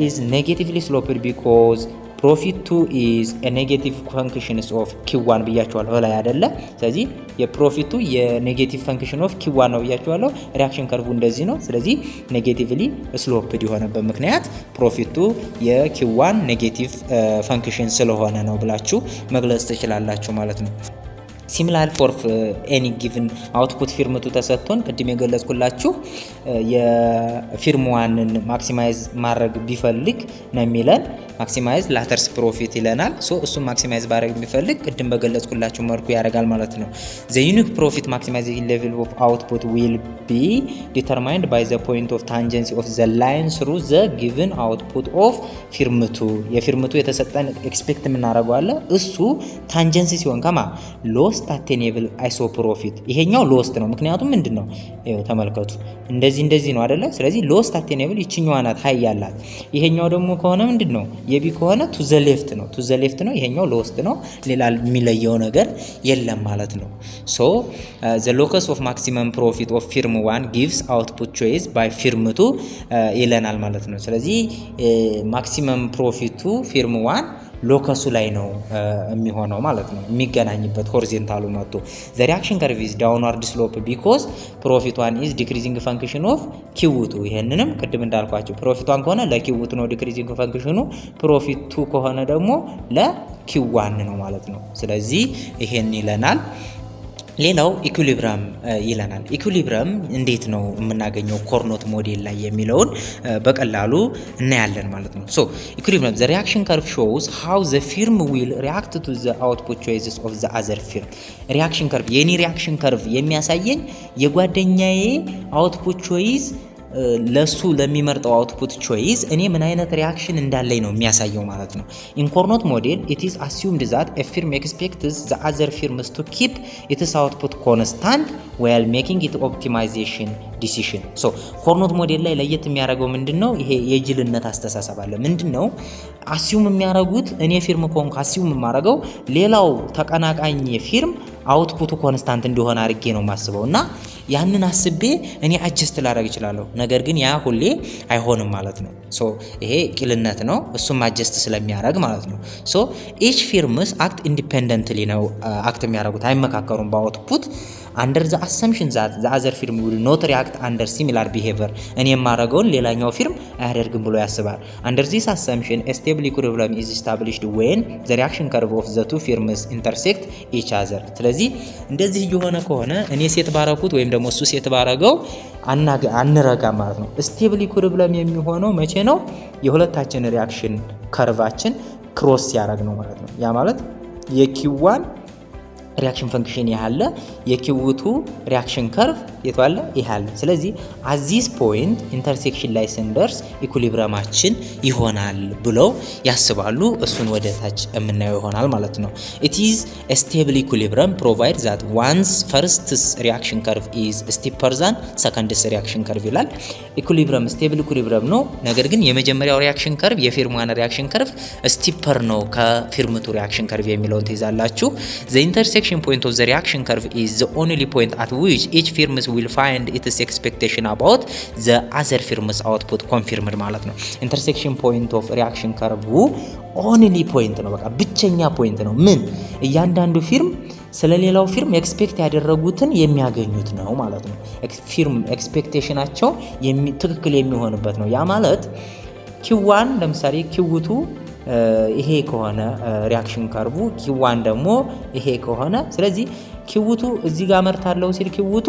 ኢዝ ኔጌቲቭሊ ስሎፕድ ቢኮዝ ፕሮፊት 2 ኢዝ ኤ ኔጌቲቭ ፈንክሽንስ ኦፍ ኪዋን ብያቸዋለሁ ላይ አይደለ። ስለዚህ የፕሮፊቱ የኔጌቲቭ ፈንክሽን ኦፍ ኪዋን ነው ብያቸዋለሁ። ሪያክሽን ከርቡ እንደዚህ ነው። ስለዚህ ኔጌቲቭሊ ስሎፕድ የሆነበት ምክንያት ፕሮፊቱ የኪዋን ኔጌቲቭ ፈንክሽን ስለሆነ ነው ብላችሁ መግለጽ ትችላላችሁ ማለት ነው። ሲሚላር ፎር ኤኒ ጊቭን አውትፑት ፊርም 2 ተሰጥቶን ቅድም የገለጽኩላችሁ የፊርም 1ን ማክሲማይዝ ማድረግ ቢፈልግ ነው የሚለን ማክሲማይዝ ላተርስ ፕሮፊት ይለናል። ሶ እሱም ማክሲማይዝ ባረግ ቢፈልግ ቅድም በገለጽኩላችሁ መልኩ ያደርጋል ማለት ነው። ዘ ዩኒክ ፕሮፊት ማክሲማይዜሽን ሌቭል ኦፍ አውትፑት ዊል ቢ ዲተርማይንድ ባይ ዘ ፖይንት ኦፍ ታንጀንሲ ኦፍ ዘ ላይን ስሩ ዘ ጊቭን አውትፑት ኦፍ ፊርም 2 የፊርም 2 የተሰጠን ኤክስፔክት የምናደርገው አለ እሱ ታንጀንሲ ሲሆን ከማ ሎስት አቴኔብል አይሶፕሮፊት ይሄኛው ሎስት ነው። ምክንያቱም ምንድነው ተመልከቱ እንደዚህ ነው አይደለ። ስለዚህ ሎስት አቴኔብል ይችኛዋ ናት ሃይ ያላት። ይሄኛው ደግሞ ከሆነ ምንድነው የቢ ከሆነ ቱ ዘ ሌፍት ነው። ይሄኛው ሎስት ነው። ሌላ የሚለየው ነገር የለም ማለት ነው። ሶ ዘ ሎከስ ኦፍ ማክሲመም ፕሮፊት ኦፍ ፊርም 1 ጊቭስ አውትፑት ቾይስ ባይ ፊርም 2 ይለናል ማለት ነው። ስለዚህ ማክሲመም ፕሮፊቱ ፊርም 1 ሎከሱ ላይ ነው የሚሆነው ማለት ነው። የሚገናኝበት ሆሪዞንታሉ መጥቶ ዘ ሪያክሽን ከርቭ ኢዝ ዳውንዋርድ ስሎፕ ቢኮዝ ፕሮፊት 1 ኢዝ ዲክሪዚንግ ፈንክሽን ኦፍ ኪውቱ። ይሄንንም ቅድም እንዳልኳቸው ፕሮፊት 1 ከሆነ ለኪውቱ ነው ዲክሪዚንግ ፈንክሽኑ፣ ፕሮፊት 2 ከሆነ ደግሞ ለኪው1 ነው ማለት ነው። ስለዚህ ይሄን ይለናል። ሌላው ኢኩሊብረም ይለናል። ኢኩሊብረም እንዴት ነው የምናገኘው ኮርኖት ሞዴል ላይ የሚለውን በቀላሉ እናያለን ማለት ነው። ሶ ኢኩሊብረም ዘ ሪያክሽን ከርቭ ሾውስ ሃው ዘ ፊርም ዊል ሪያክት ቱ ዘ አውትፑት ቾይስስ ኦፍ ዘ አዘር ፊርም። ሪያክሽን ከርቭ የኔ ሪያክሽን ከርቭ የሚያሳየኝ የጓደኛዬ አውትፑት ቾይስ ለሱ ለሚመርጠው አውትፑት ቾይስ እኔ ምን አይነት ሪያክሽን እንዳለኝ ነው የሚያሳየው ማለት ነው። ኢን ኮርኖት ሞዴል ኢት ኢዝ አሲዩምድ ዛት ኤ ፊርም ኤክስፔክትስ ዘ አዘር ፊርምስ ቱ ኪፕ ኢትስ አውትፑት ኮንስታንት ዌል ሜኪንግ ኢት ኦፕቲማይዜሽን ዲሲሽን። ሶ ኮርኖት ሞዴል ላይ ለየት የሚያደርገው ምንድነው? ይሄ የጅልነት አስተሳሰብ አለ። ምንድነው አሲዩም የሚያደርጉት? እኔ ፊርም ኮንኩ አሲዩም የማደርገው ሌላው ተቀናቃኝ ፊርም አውትፑቱ ኮንስታንት እንደሆነ አድርጌ ነው የማስበው እና ያንን አስቤ እኔ አጀስት ላደርግ እችላለሁ። ነገር ግን ያ ሁሌ አይሆንም ማለት ነው። ሶ ይሄ ቂልነት ነው፣ እሱም አጀስት ስለሚያደርግ ማለት ነው። ሶ ኢች ፊርምስ አክት ኢንዲፔንደንትሊ ነው አክት የሚያደርጉት፣ አይመካከሩም በአውትፑት under the assumption that the other firm will not react under similar behavior እኔ የማደርገውን ሌላኛው ፊርም አያደርግም ብሎ ያስባል። under this assumption a stable equilibrium is established when the reaction curve of the two firms intersect each other። ስለዚህ እንደዚህ የሆነ ከሆነ እኔ ሴት ባረኩት ወይም ደግሞ እሱ ሴት ባረገው አንረጋም ማለት ነው። ስቴብል ኢኩሊብሪየም የሚሆነው መቼ ነው? የሁለታችን ሪያክሽን ከርቫችን ክሮስ ሲያደርግ ነው ማለት ነው። ያ ማለት የኪዋን ሪያክሽን ፈንክሽን ያለ የኪውቱ ሪያክሽን ከርቭ የተዋለ ይያለ። ስለዚህ at this point ኢንተርሴክሽን ላይ ስንደርስ ኢኩሊብሪየማችን ይሆናል ብለው ያስባሉ። እሱን ወደ ታች የምናየው ይሆናል ማለት ነው። it is a stable equilibrium provide that one's first reaction curve is steeper than second's reaction curve ይላል። ኢኩሊብሪየም ስቴብል ኢኩሊብሪየም ነው። ነገር ግን የመጀመሪያው ሪያክሽን ከርቭ የፊርም1 ሪያክሽን ከርቭ ስቲፐር ነው ከፊርም2 ሪያክሽን ከርቭ የሚለውን ትይዛላችሁ። the intersection point of the reaction curve is the only point at which each firm will find its expectation about the other firm's output confirmed ማለት ነው። intersection point of reaction curve only point ነው፣ በቃ ብቸኛ ፖይንት ነው። ምን እያንዳንዱ ፊርም ስለሌላው ፊርም ኤክስፔክት ያደረጉትን የሚያገኙት ነው ማለት ነው። ፊርም ኤክስፔክቴሽናቸው ትክክል የሚሆንበት ነው። ያ ማለት ኪዋን ለምሳሌ ኪውቱ ይሄ ከሆነ ሪያክሽን ከርቡ ኪዋን ደግሞ ይሄ ከሆነ ስለዚህ ኪውቱ እዚህ ጋር መርታለው ሲል ኪውቱ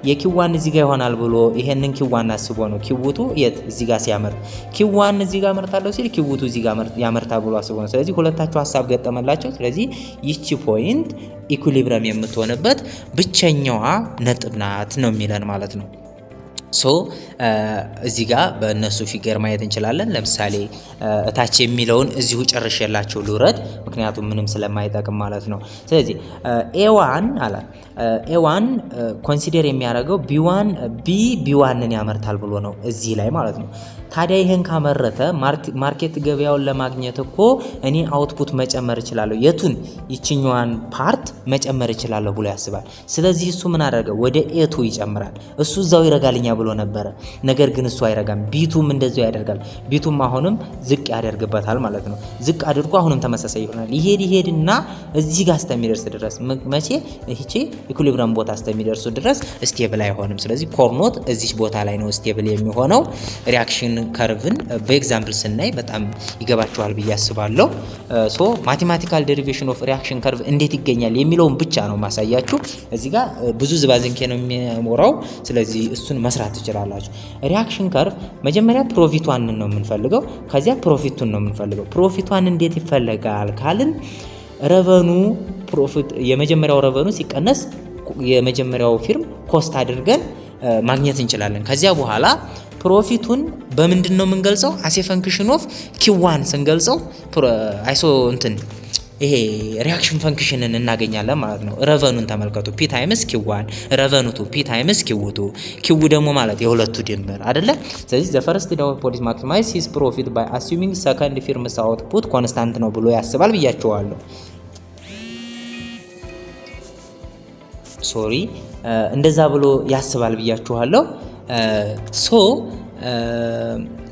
የኪዋን እዚህ ጋር ይሆናል ብሎ ይሄንን ኪዋን አስቦ ነው ኪውቱ የት እዚህ ጋር ሲያመርት ኪዋን እዚህ ጋር አመርታለሁ ሲል ኪውቱ እዚህ ጋር ያመርታል ብሎ አስቦ ነው። ስለዚህ ሁለታቸው ሀሳብ ገጠመላቸው። ስለዚህ ይቺ ፖይንት ኢኩሊብረም የምትሆንበት ብቸኛዋ ነጥብ ናት ነው የሚለን ማለት ነው። ሶ እዚህ ጋር በእነሱ ፊገር ማየት እንችላለን። ለምሳሌ እታች የሚለውን እዚሁ ጨርሼላችሁ ልውረድ፣ ምክንያቱም ምንም ስለማይጠቅም ማለት ነው። ስለዚህ ኤዋን አለ ኤዋን ኮንሲደር የሚያደርገው ቢዋንን ያመርታል ብሎ ነው እዚህ ላይ ማለት ነው። ታዲያ ይሄን ካመረተ ማርኬት ገበያውን ለማግኘት እኮ እኔ አውትፑት መጨመር እችላለሁ፣ የቱን ይችኛዋን ፓርት መጨመር እችላለሁ ብሎ ያስባል። ስለዚህ እሱ ምን አደረገ? ወደ ኤቱ ይጨምራል። እሱ እዛው ይረጋልኛ ብሎ ነበረ፣ ነገር ግን እሱ አይረጋም። ቢቱም እንደዛው ያደርጋል። ቢቱም አሁንም ዝቅ ያደርግበታል ማለት ነው። ዝቅ አድርጎ አሁንም ተመሳሳይ ይሆናል። ይሄድና እዚህ ጋር እስከሚደርስ ድረስ መቼ ይሄ ኢኩሊብረም ቦታ እስከሚደርሱ ድረስ ስቴብል አይሆንም። ስለዚህ ኮርኖት እዚህ ቦታ ላይ ነው ስቴብል የሚሆነው። ሪአክሽን ከርቭን በኤግዛምፕል ስናይ በጣም ይገባችኋል ብዬ አስባለሁ። ሶ ማቴማቲካል ዴሪቬሽን ኦፍ ሪአክሽን ከርቭ እንዴት ይገኛል የሚለውን ብቻ ነው ማሳያችሁ። እዚህ ጋር ብዙ ዝባዝንኬ ነው የሚሞራው። ስለዚህ እሱን መስራት ትችላላችሁ። ሪአክሽን ከርቭ መጀመሪያ ፕሮፊቷን ነው የምንፈልገው፣ ከዚያ ፕሮፊቱን ነው የምንፈልገው። ፕሮፊቷን እንዴት ይፈለጋል ካልን ረቨኑ ፕሮፊት የመጀመሪያው ረቨኑ ሲቀነስ የመጀመሪያው ፊርም ኮስት አድርገን ማግኘት እንችላለን። ከዚያ በኋላ ፕሮፊቱን በምንድን ነው የምንገልጸው? አሴ ፈንክሽን ኦፍ ኪዋን ስንገልጸው አይሶ እንትን ይሄ ሪአክሽን ፈንክሽንን እናገኛለን ማለት ነው። ረቨኑን ተመልከቱ። ፒ ታይምስ ኪዋን ረቨኑቱ ፒ ታይምስ ኪውቱ ኪው ደግሞ ማለት የሁለቱ ድምር አይደለ? ስለዚህ ዘ ፈርስት ዳው ፖሊስ ማክሲማይዝ ሂስ ፕሮፊት ባይ አሱሚንግ ሰከንድ ፊርምስ አውትፑት ኮንስታንት ነው ብሎ ያስባል ብያቸዋለሁ። ሶሪ እንደዛ ብሎ ያስባል ብያችኋለሁ። ሶ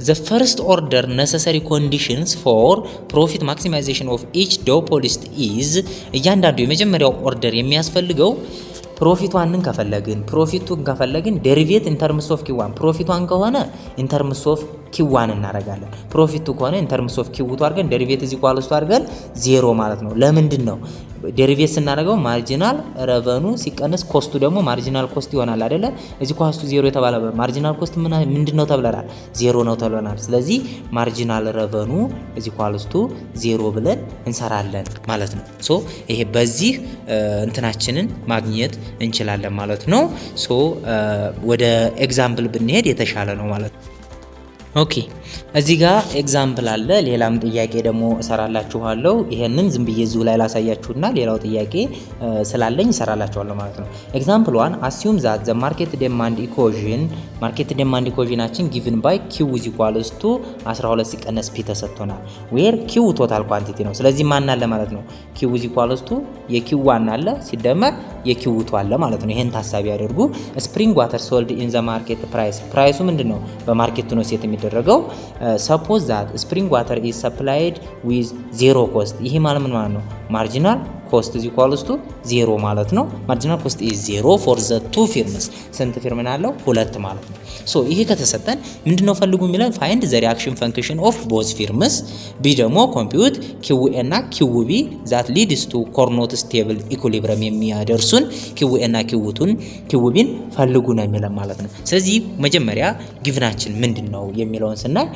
the first order necessary conditions for profit maximization of each duopolist is እያንዳንዱ የመጀመሪያው ኦርደር የሚያስፈልገው ፕሮፊቷን ከፈለግን ዴሪቬት ኢን ተርምስ ኦፍ ኪዋን ፕሮፊቷን ከሆነ ኢን ተርምስ ኦፍ ኪዋን እናደርጋለን። ፕሮፊቱ ከሆነ ኢን ተርምስ ኦፍ ኪውቱ አድርገን ዴሪቬት እዚህ ኳልስቱ አድርገን ዜሮ ማለት ነው። ለምንድን ነው ዴሪቬት ስናደርገው? ማርጂናል ረቨኑ ሲቀነስ ኮስቱ ደግሞ ማርጂናል ኮስት ይሆናል አይደለ? እዚህ ኮስቱ ዜሮ የተባለ ማርጂናል ኮስት ምንድነው ተብለናል? ዜሮ ነው ተብለናል። ስለዚህ ማርጂናል ረቨኑ እዚህ ኳልስቱ ዜሮ ብለን እንሰራለን ማለት ነው። ሶ ይሄ በዚህ እንትናችንን ማግኘት እንችላለን ማለት ነው። ሶ ወደ ኤግዛምፕል ብንሄድ የተሻለ ነው ማለት ነው። ኦኬ እዚህ ጋር ኤግዛምፕል አለ። ሌላም ጥያቄ ደግሞ እሰራላችኋለሁ። ይሄንን ዝም ብዬ እዚሁ ላይ ላሳያችሁና ሌላው ጥያቄ ስላለኝ እሰራላችኋለሁ ማለት ነው። ኤግዛምፕል 1 አሲዩም ዛት ዘ ማርኬት ዲማንድ ኢኩዌሽናችን ጊቭን ባይ ኪው ኢዝ ኢኳልስ ቱ 12 ሲቀነስ ፒ ተሰጥቶናል። ዌር ኪው ቶታል ኳንቲቲ ነው። ስለዚህ ማን አለ ማለት ነው? ኪው ኢዝ ኢኳልስ ቱ የኪው ዋን አለ ሲደመር የኪው ቱ አለ ማለት ነው። ይሄን ታሳቢ ያደርጉ። ስፕሪንግ ዋተር ሶልድ ኢን ዘ ማርኬት ፕራይሱ ምንድነው? በማርኬቱ ነው ሴት የሚደረገው። ሰፖዝ ዛት ስፕሪንግ ዋተር ኢዝ ሰፕላይድ ዊዝ ዜሮ ኮስት። ይሄ ማለት ምን ማለት ነው? ማርጂናል ኮስት ኢዝ ኢኳልስ ቱ ዜሮ ማለት ነው። ማርጂናል ኮስት ኢዝ ዜሮ ፎር ዘ ቱ ፊርምስ። ስንት ፊርም ናለው? ሁለት ማለት ነው። ሶ ይሄ ከተሰጠን ምንድነው ፈልጉ የሚለን? ፋይንድ ዘ ሪአክሽን ፈንክሽን ኦፍ ቦዝ ፊርምስ። ቢ ደግሞ ኮምፒውት ኪው ኤ እና ኪው ቢ ዛት ሊድስ ቱ ኮርኖት ስቴብል ኢኩሊብረም የሚያደርሱን ኪው ኤ እና ኪው ቢን ፈልጉ ነው የሚለን ማለት ነው። ስለዚህ መጀመሪያ ጊቭናችን ምንድነው የሚለውን ስናይ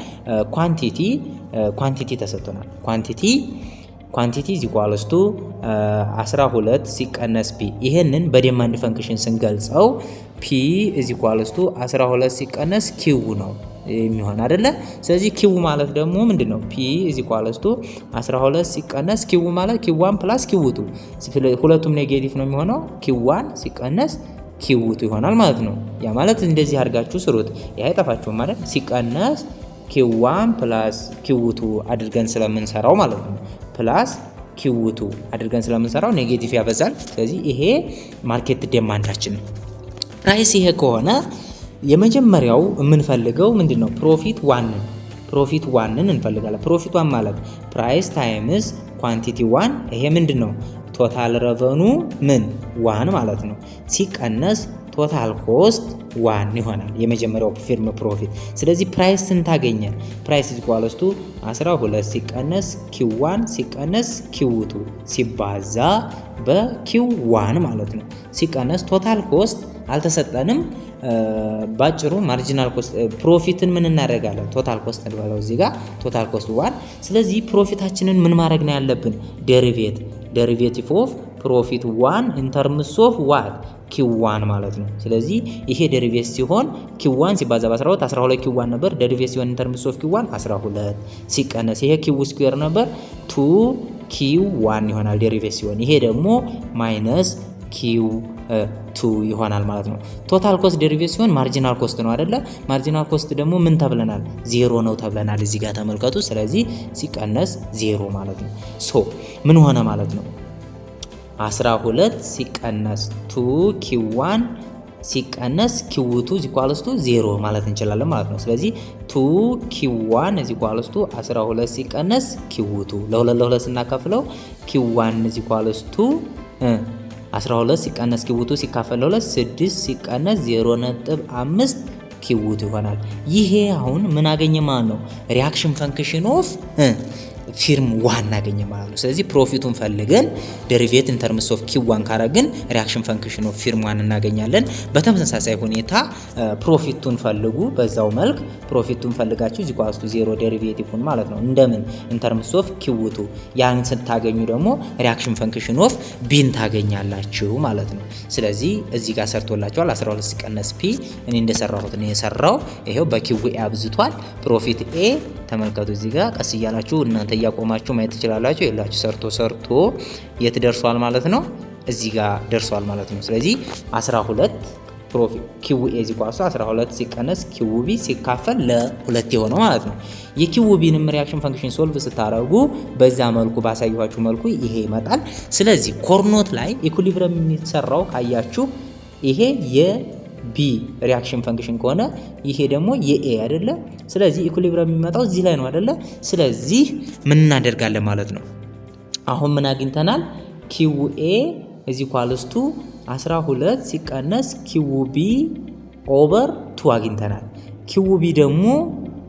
ኳንቲቲ ተሰጥቶናል። ኳንቲቲ ኢዝ ኢኳልስ ቱ 12 ሲቀነስ ፒ። ይሄንን በዲማንድ ፈንክሽን ስንገልጸው ፒ ኢዝ ኢኳልስ ቱ 12 ሲቀነስ ኪው ነው የሚሆን አይደለ? ስለዚህ ኪው ማለት ደግሞ ምንድነው? ፒ ኢዝ ኢኳልስ ቱ 12 ሲቀነስ ኪው ማለት ኪው1 ፕላስ ኪው2 ሁለቱም ኔጌቲቭ ነው የሚሆነው። ኪው1 ሲቀነስ ኪው2 ይሆናል ማለት ነው። ያ ማለት እንደዚህ አድርጋችሁ ስሩት። ያ አይጠፋችሁም ማለት ሲቀነስ ኪው1 ፕላስ ኪው2 አድርገን ስለምንሰራው ማለት ነው። ፕላስ ኪው2 አድርገን ስለምንሰራው ኔጌቲቭ ያበዛል። ስለዚህ ይሄ ማርኬት ዲማንዳችን ነው። ፕራይስ ይሄ ከሆነ የመጀመሪያው የምንፈልገው ምንድነው? ፕሮፊት ዋንን እንፈልጋለን። ፕሮፊት ዋን ማለት ፕራይስ ታይምስ ኳንቲቲ ዋን። ይሄ ምንድነው? ቶታል ረቨኑ ምን ዋን ማለት ነው ሲቀነስ ቶታል ኮስት ዋን ይሆናል የመጀመሪያው ፊርም ፕሮፊት። ስለዚህ ፕራይስ ስንታገኘን? ፕራይስ ኢኳልስ ቱ 12 ሲቀነስ ኪው1 ሲቀነስ ኪው2 ሲባዛ በኪው1 ማለት ነው ሲቀነስ ቶታል ኮስት አልተሰጠንም። ባጭሩ ማርጂናል ኮስት ፕሮፊትን ምን እናደርጋለን? ቶታል ኮስት እንበለው እዚህ ጋር ቶታል ኮስት 1። ስለዚህ ፕሮፊታችንን ምን ማድረግ ነው ያለብን? ዴሪቬቲቭ ኦፍ ፕሮፊት 1 ኢን ተርምስ ኦፍ ዋት ኪው1 ማለት ነው። ስለዚህ ይሄ ዴሪቬት ሲሆን ኪው1 ሲባዛ በ12 12 ኪው1 ነበር። ዴሪቬት ሲሆን ኢን ተርምስ ኦፍ ኪው1 12 ሲቀነስ ይሄ ኪው ስኩዌር ነበር 2 ኪው1 ይሆናል ዴሪቬት ሲሆን። ይሄ ደግሞ ማይነስ ኪው2 ይሆናል ማለት ነው። ቶታል ኮስት ዴሪቬት ሲሆን ማርጂናል ኮስት ነው አይደለ? ማርጂናል ኮስት ደግሞ ምን ተብለናል? 0 ነው ተብለናል። እዚህ ጋር ተመልከቱ። ስለዚህ ሲቀነስ 0 ማለት ነው። ሶ ምን ሆነ ማለት ነው? 12 ሲቀነስ 2 ኪው1 ሲቀነስ ኪው2 ኢኳልስ ቱ 0 ማለት እንችላለን ማለት ነው። ስለዚህ 2 ኪው1 ኢኳልስ ቱ 12 ሲቀነስ ኪው2 ለ2 ስናካፍለው ኪው1 ኢኳልስ ቱ 12 ሲቀነስ ኪው2 ሲካፈል ለ2 6 ሲቀነስ 0.5 ኪው2 ይሆናል። ይሄ አሁን ምን አገኘ ማለት ነው? ሪአክሽን ፈንክሽን ኦፍ ፊርም 1 አገኘ ማለት ነው። ስለዚህ ፕሮፊቱን ፈልገን ዴሪቬት ኢን ተርምስ ኦፍ ኪው1 ካረግን ሪአክሽን ፈንክሽን ኦፍ ፊርም 1 እናገኛለን። በተመሳሳይ ሁኔታ ፕሮፊቱን ፈልጉ። በዛው መልክ ፕሮፊቱን ፈልጋችሁ ኢኳልስ ቱ 0 ዴሪቬቲቭን ማለት ነው። እንደምን ኢን ተርምስ ኦፍ ኪው2 ያን ስታገኙ ደግሞ ሪአክሽን ፈንክሽን ኦፍ ቢን ታገኛላችሁ ማለት ነው። ስለዚህ እዚህ ጋር ሰርቶላችኋል። 12 ሲቀነስ ፒ እኔ እንደሰራሁት ነው የሰራው። ይሄው በኪው ኤ አብዝቷል። ፕሮፊት ኤ ተመልከቱ። እዚህ ጋር ቀስ እያላችሁ እናንተ እያቆማችሁ ማየት ትችላላችሁ። የላችሁ ሰርቶ የት ደርሷል ማለት ነው? እዚህ ጋር ደርሷል ማለት ነው። ስለዚህ 12 ፕሮፊት ኪውኤ ዚኳሱ 12 ሲቀነስ ኪውቢ ሲካፈል ለ2 የሆነው ማለት ነው። የኪውቢንም ሪአክሽን ፈንክሽን ሶልቭ ስታረጉ በዛ መልኩ ባሳየኋችሁ መልኩ ይሄ ይመጣል። ስለዚህ ኮርኖት ላይ ኢኩሊብሪየም የሚሰራው ካያችሁ ይሄ የቢ ሪአክሽን ፈንክሽን ከሆነ ይሄ ደግሞ የኤ አይደለ? ስለዚህ ኢኩሊብሪየም የሚመጣው እዚህ ላይ ነው አይደለ? ስለዚህ ምን እናደርጋለን ማለት ነው? አሁን ምን አግኝተናል? ኪውኤ ኢኳልስ ቱ 12 ሲቀነስ ኪውቢ ኦቨር 2 አግኝተናል። ኪውቢ ደግሞ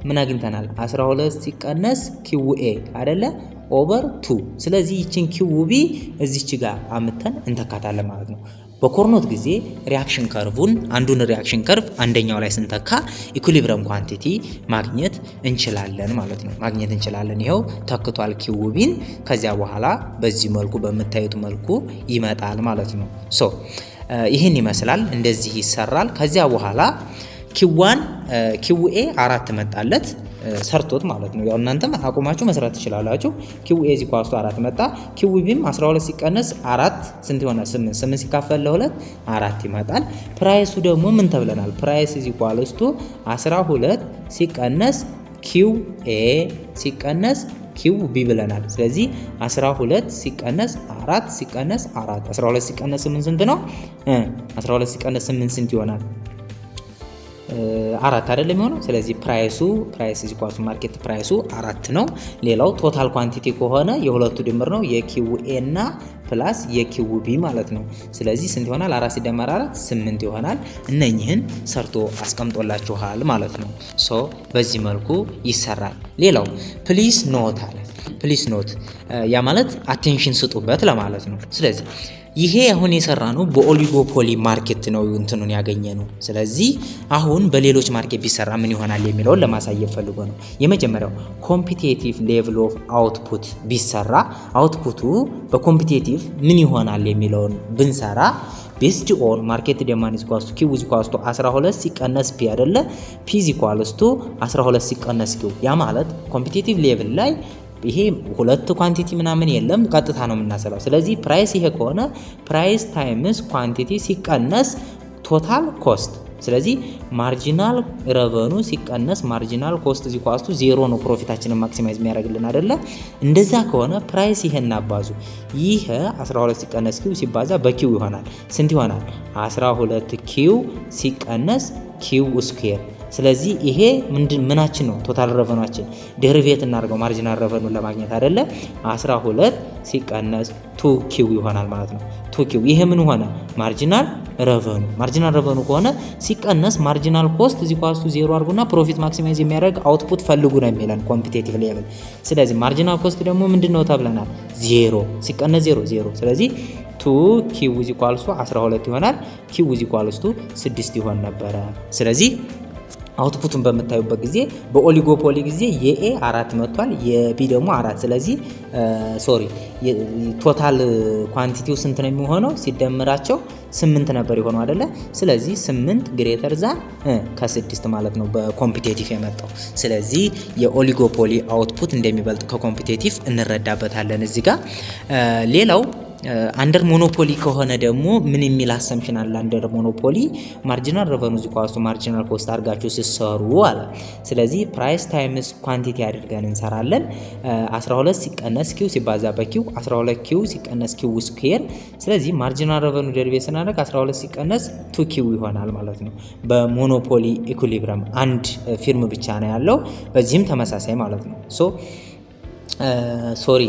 ምን አግኝተናል? 12 ሲቀነስ ኪውኤ አይደለ? ኦቨር 2። ስለዚህ ይችን ኪውቢ እዚች ጋር አምተን እንተካታለን ማለት ነው። በኮርኖት ጊዜ ሪአክሽን ከርቡን አንዱን ሪአክሽን ከርቭ አንደኛው ላይ ስንተካ ኢኩሊብሪየም ኳንቲቲ ማግኘት እንችላለን ማለት ነው። ማግኘት እንችላለን። ይሄው ተክቷል ኪውቢን። ከዚያ በኋላ በዚህ መልኩ በምታዩት መልኩ ይመጣል ማለት ነው። ሶ ይህን ይመስላል። እንደዚህ ይሰራል። ከዚያ በኋላ ኪውኤ 4 መጣለት ሰርቶት ማለት ነው። ያው እናንተም አቁማችሁ መስራት ትችላላችሁ። ኪውኤ ኢኳልስ ቱ 4 መጣ። ኪውቢም 12 ሲቀነስ 4 ስንት ይሆናል? 8 ሲካፈል ለ2 4 ይመጣል። ፕራይሱ ደግሞ ምን ተብለናል? ፕራይስ ኢኳልስ ቱ 12 ሲቀነስ ኪውኤ ሲቀነስ ኪውቢ ብለናል። ስለዚህ 12 ሲቀነስ 4 ሲቀነስ 4 12 ሲቀነስ 8 ስንት ነው? 12 ሲቀነስ 8 ስንት ይሆናል? 4 አይደለም የሚሆነው። ስለዚህ ፕራይስ ኢኳልስ ማርኬት ፕራይሱ 4 ነው። ሌላው ቶታል ኳንቲቲ ከሆነ የሁለቱ ድምር ነው፣ የኪውኤ እና ፕላስ የኪውቢ ማለት ነው። ስለዚህ ስንት ይሆናል? 4 ሲደመር 4 8 ይሆናል። እነኚህን ሰርቶ አስቀምጦላችኋል ማለት ነው። ሶ በዚህ መልኩ ይሰራል። ሌላው ፕሊስ ኖት አለ። ፕሊስ ኖት ያ ማለት አቴንሽን ስጡበት ለማለት ነው። ስለዚህ ይሄ አሁን የሰራ ነው በኦሊጎፖሊ ማርኬት ነው እንትኑን ያገኘ ነው። ስለዚህ አሁን በሌሎች ማርኬት ቢሰራ ምን ይሆናል የሚለውን ለማሳየት ፈልጎ ነው። የመጀመሪያው ኮምፒቲቲቭ ሌቭል ኦፍ አውትፑት ቢሰራ አውትፑቱ በኮምፒቲቲቭ ምን ይሆናል የሚለውን ብንሰራ ቤስድ ኦን ማርኬት ዲማንድ ኢኳልስ ቱ ኪው ኢኳልስ ቱ 12 ሲቀነስ ፒ አይደለ? ፒ ኢኳልስ ቱ 12 ሲቀነስ ኪው። ያ ማለት ኮምፒቲቲቭ ሌቭል ላይ ይሄ ሁለት ኳንቲቲ ምናምን የለም፣ ቀጥታ ነው የምናሰላው። ስለዚህ ፕራይስ ይሄ ከሆነ ፕራይስ ታይምስ ኳንቲቲ ሲቀነስ ቶታል ኮስት። ስለዚህ ማርጂናል ረቨኑ ሲቀነስ ማርጂናል ኮስት ኢኳልስ ቱ 0 ነው ፕሮፊታችንን ማክሲማይዝ የሚያደርግልን አይደለ? እንደዛ ከሆነ ፕራይስ ይሄን አባዙ። ይሄ 12 ሲቀነስ ኪው ሲባዛ በኪው ይሆናል። ስንት ይሆናል? 12 ኪው ሲቀነስ ኪው ስኩዌር። ስለዚህ ይሄ ምናችን ነው? ቶታል ረቨኗችን። ዴሪቬት እናድርገው ማርጂናል ረቨኑን ለማግኘት አይደለ? 12 ሲቀነስ 2 ኪው ይሆናል ማለት ነው። 2 ኪው ይሄ ምን ሆነ? ማርጂናል ረቨኑ። ማርጂናል ረቨኑ ከሆነ ሲቀነስ ማርጂናል ኮስት ኢኳልስ ቱ 0 አድርጉና ፕሮፊት ማክሲማይዝ የሚያደርግ አውትፑት ፈልጉ ነው የሚለን ኮምፒቲቲቭ ሌቭል። ስለዚህ ማርጂናል ኮስት ደግሞ ምንድነው ተብለናል? 0 ሲቀነስ 0 0። ስለዚህ 2 q is equals to 12 ይሆናል። q is equals to 6 ይሆን ነበረ። ስለዚህ አውትፑቱን በመታዩበት ጊዜ በኦሊጎፖሊ ጊዜ የኤ 4 መጥቷል፣ የቢ ደግሞ 4። ስለዚህ ቶታል ኳንቲቲው ስንት ነው የሚሆነው? ሲደምራቸው 8 ነበር የሆነው አይደለ? ስለዚህ 8 ግሬተር ዛን ከ6 ማለት ነው በኮምፒቲቲቭ የመጣው። ስለዚህ የኦሊጎፖሊ አውትፑት እንደሚበልጥ ከኮምፒቲቲቭ እንረዳበታለን እዚህ ጋር። ሌላው አንደር ሞኖፖሊ ከሆነ ደግሞ ምን የሚል አሰምሽን አለ? አንደር ሞኖፖሊ ማርጂናል ሬቨኑ ኢኳልስ ቱ ማርጂናል ኮስት አድርጋችሁ ሲሰሩ አለ። ስለዚህ ፕራይስ ታይምስ ኳንቲቲ አድርገን እንሰራለን። 12 ሲቀነስ ኪው ሲባዛ በኪው 12 ኪው ሲቀነስ ኪው ስኩዌር። ስለዚህ ማርጂናል ሬቨኑ ደሪቬት ስናደርግ 12 ሲቀነስ 2 ኪው ይሆናል ማለት ነው። በሞኖፖሊ ኢኩሊብረም አንድ ፊርም ብቻ ነው ያለው። በዚህም ተመሳሳይ ማለት ነው። ሶሪ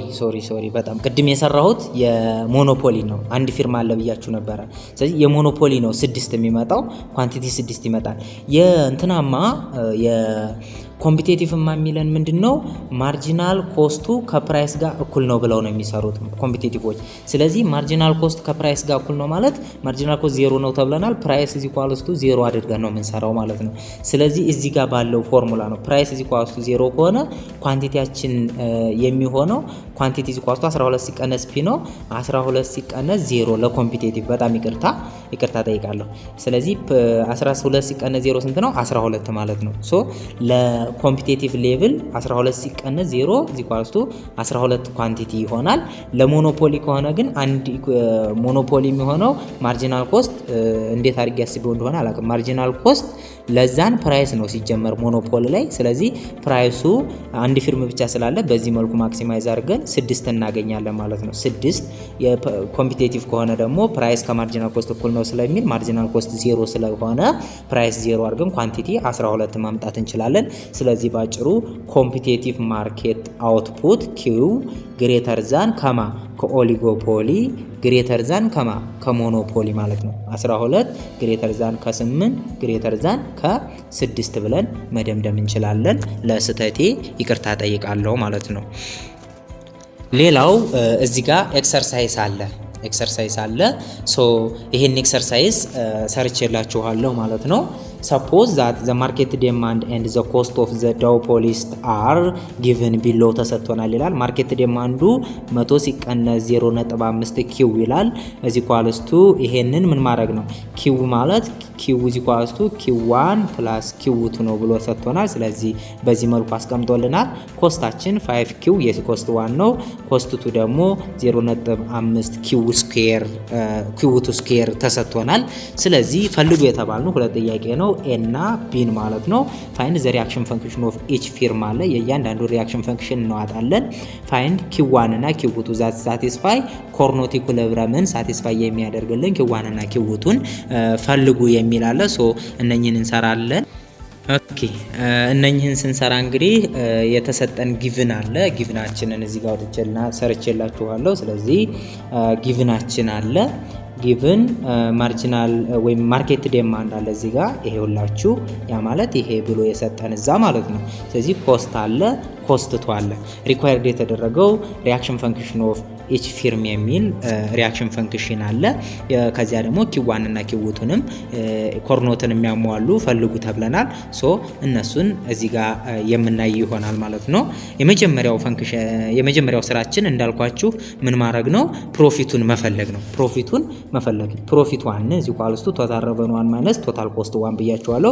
በጣም ቅድም የሰራሁት የሞኖፖሊ ነው። አንድ ፊርማ አለ ብያችሁ ነበረ። ስለዚህ የሞኖፖሊ ነው 6 የሚመጣው፣ ኳንቲቲ 6 ይመጣል። የእንትናማ ኮምፒቲቲቭ የሚለን ምንድነው? ማርጂናል ኮስቱ ከፕራይስ ጋር እኩል ነው ብለው ነው የሚሰሩት ኮምፒቲቲቮች። ስለዚህ ማርጂናል ኮስት ከፕራይስ ጋር እኩል ነው ማለት ማርጂናል ኮስት 0 ነው ተብለናል። ፕራይስ ኢዝ ኢኳልስ ቱ 0 አድርገን ነው የምንሰራው ማለት ነው። ስለዚህ እዚህ ጋር ባለው ፎርሙላ ነው ፕራይስ ኢዝ ኢኳልስ ቱ 0 ከሆነ ኳንቲቲያችን የሚሆነው ኳንቲቲ ኢዝ ኢኳልስ ቱ 12 ሲቀነስ ፒ ነው። 12 ሲቀነስ 0 ለኮምፒቲቲቭ በጣም ይቅርታ ጠይቃለሁ። ስለዚህ 12 ሲቀነስ 0 ስንት ነው? 12 ማለት ነው። ኮምፒቲቲቭ ሌቭል 12 ሲቀነስ 0 ኢኳልስ ቱ 12 ኳንቲቲ ይሆናል። ለሞኖፖሊ ከሆነ ግን አንድ ሞኖፖሊ የሚሆነው ማርጂናል ኮስት እንዴት አድርጌ ያስበው እንደሆነ አላውቅም። ማርጂናል ኮስት ለዛን ፕራይስ ነው ሲጀመር ሞኖፖሊ ላይ። ስለዚህ ፕራይሱ አንድ ፊርም ብቻ ስላለ በዚህ መልኩ ማክሲማይዝ አድርገን 6 እናገኛለን ማለት ነው። 6 የኮምፒቲቲቭ ከሆነ ደግሞ ፕራይስ ከማርጂናል ኮስት እኩል ነው ስለሚል ማርጂናል ኮስት 0 ስለሆነ ፕራይስ 0 አድርገን ኳንቲቲ 12 ማምጣት እንችላለን። ስለዚህ ባጭሩ ኮምፒቲቲቭ ማርኬት አውትፑት ኪው ግሬተር ዛን ከኦሊጎፖሊ ግሬተር ዛን ከሞኖፖሊ ማለት ነው። 12 ግሬተር ዛን ከ8 ግሬተር ዛን ከ6 ብለን መደምደም እንችላለን። ለስህተቴ ይቅርታ ጠይቃለሁ ማለት ነው። ሌላው እዚህ ጋር ኤክሰርሳይዝ አለ። ይሄን ኤክሰርሳይዝ ሰርቼላችኋለሁ ማለት ነው። Suppose that the market demand and the cost of the duopoly are given below ተሰጥቶናል ይላል። ማርኬት ዲማንዱ 100 ሲቀነስ 0.5 ኪው ይላል። እዚ ኢኳልስ ቱ ይሄንን ምን ማድረግ ነው? ኪው ማለት ኪው እዚ ኢኳልስ ቱ ኪው1 ፕላስ ኪው2 ነው ብሎ ሰጥቶናል። ስለዚህ በዚህ መልኩ አስቀምጦልናል። ኮስታችን 5 ኪው የኮስት 1 ነው። ኮስት 2 ደግሞ 0.5 ኪው2 ስኩዌር ተሰጥቶናል። ስለዚህ ፈልጉ የተባልነው ሁለት ጥያቄ ነው። ኤ እና ቢን ማለት ነው። ፋይንድ ዘ ሪአክሽን ፈንክሽን ኦፍ ኢች ፊርም አለ። የእያንዳንዱ ሪአክሽን ፈንክሽን እናወጣለን። ፋይንድ ኪው1 እና ኪው2 ዛት ሳቲስፋይ ኮርኖት ኢኩሊብረምን ሳቲስፋይ የሚያደርግልን ኪው1 እና ኪው2ን ፈልጉ የሚል አለ። እነኚህን እንሰራለን። ኦኬ እነኚህን ስንሰራ እንግዲህ የተሰጠን ጊቭን አለ። ጊቭናችንን እዚህ ጋር ወጥቼና ሰርቼላችኋለሁ። ስለዚህ ጊቭናችን አለ። ጊቭን ማርጂናል ወይም ማርኬት ዲማንድ አለ እዚህ ጋር ይሄ ሁላችሁ ያ ማለት ይሄ ብሎ የሰጠን እዛ ማለት ነው። ስለዚህ ኮስት አለ፣ ኮስት ቱ አለ። ሪኳየርድ የተደረገው ሪአክሽን ፈንክሽን ኦፍ ኢች ፊርም የሚል ሪአክሽን ፈንክሽን አለ። ከዚያ ደግሞ ኪው1 እና ኪው2ንም ኮርኖትን የሚያሟሉ ፈልጉ ተብለናል። እነሱን እዚህ ጋር የምናይ ይሆናል ማለት ነው። የመጀመሪያው ስራችን እንዳልኳችሁ ምን ማድረግ ነው? ፕሮፊቱን መፈለግ ነው። ፕሮፊት 1 እዚህ ኳልስቱ ቶታል ሬቨኑ 1 ማይነስ ቶታል ኮስት 1 ብያችኋለሁ።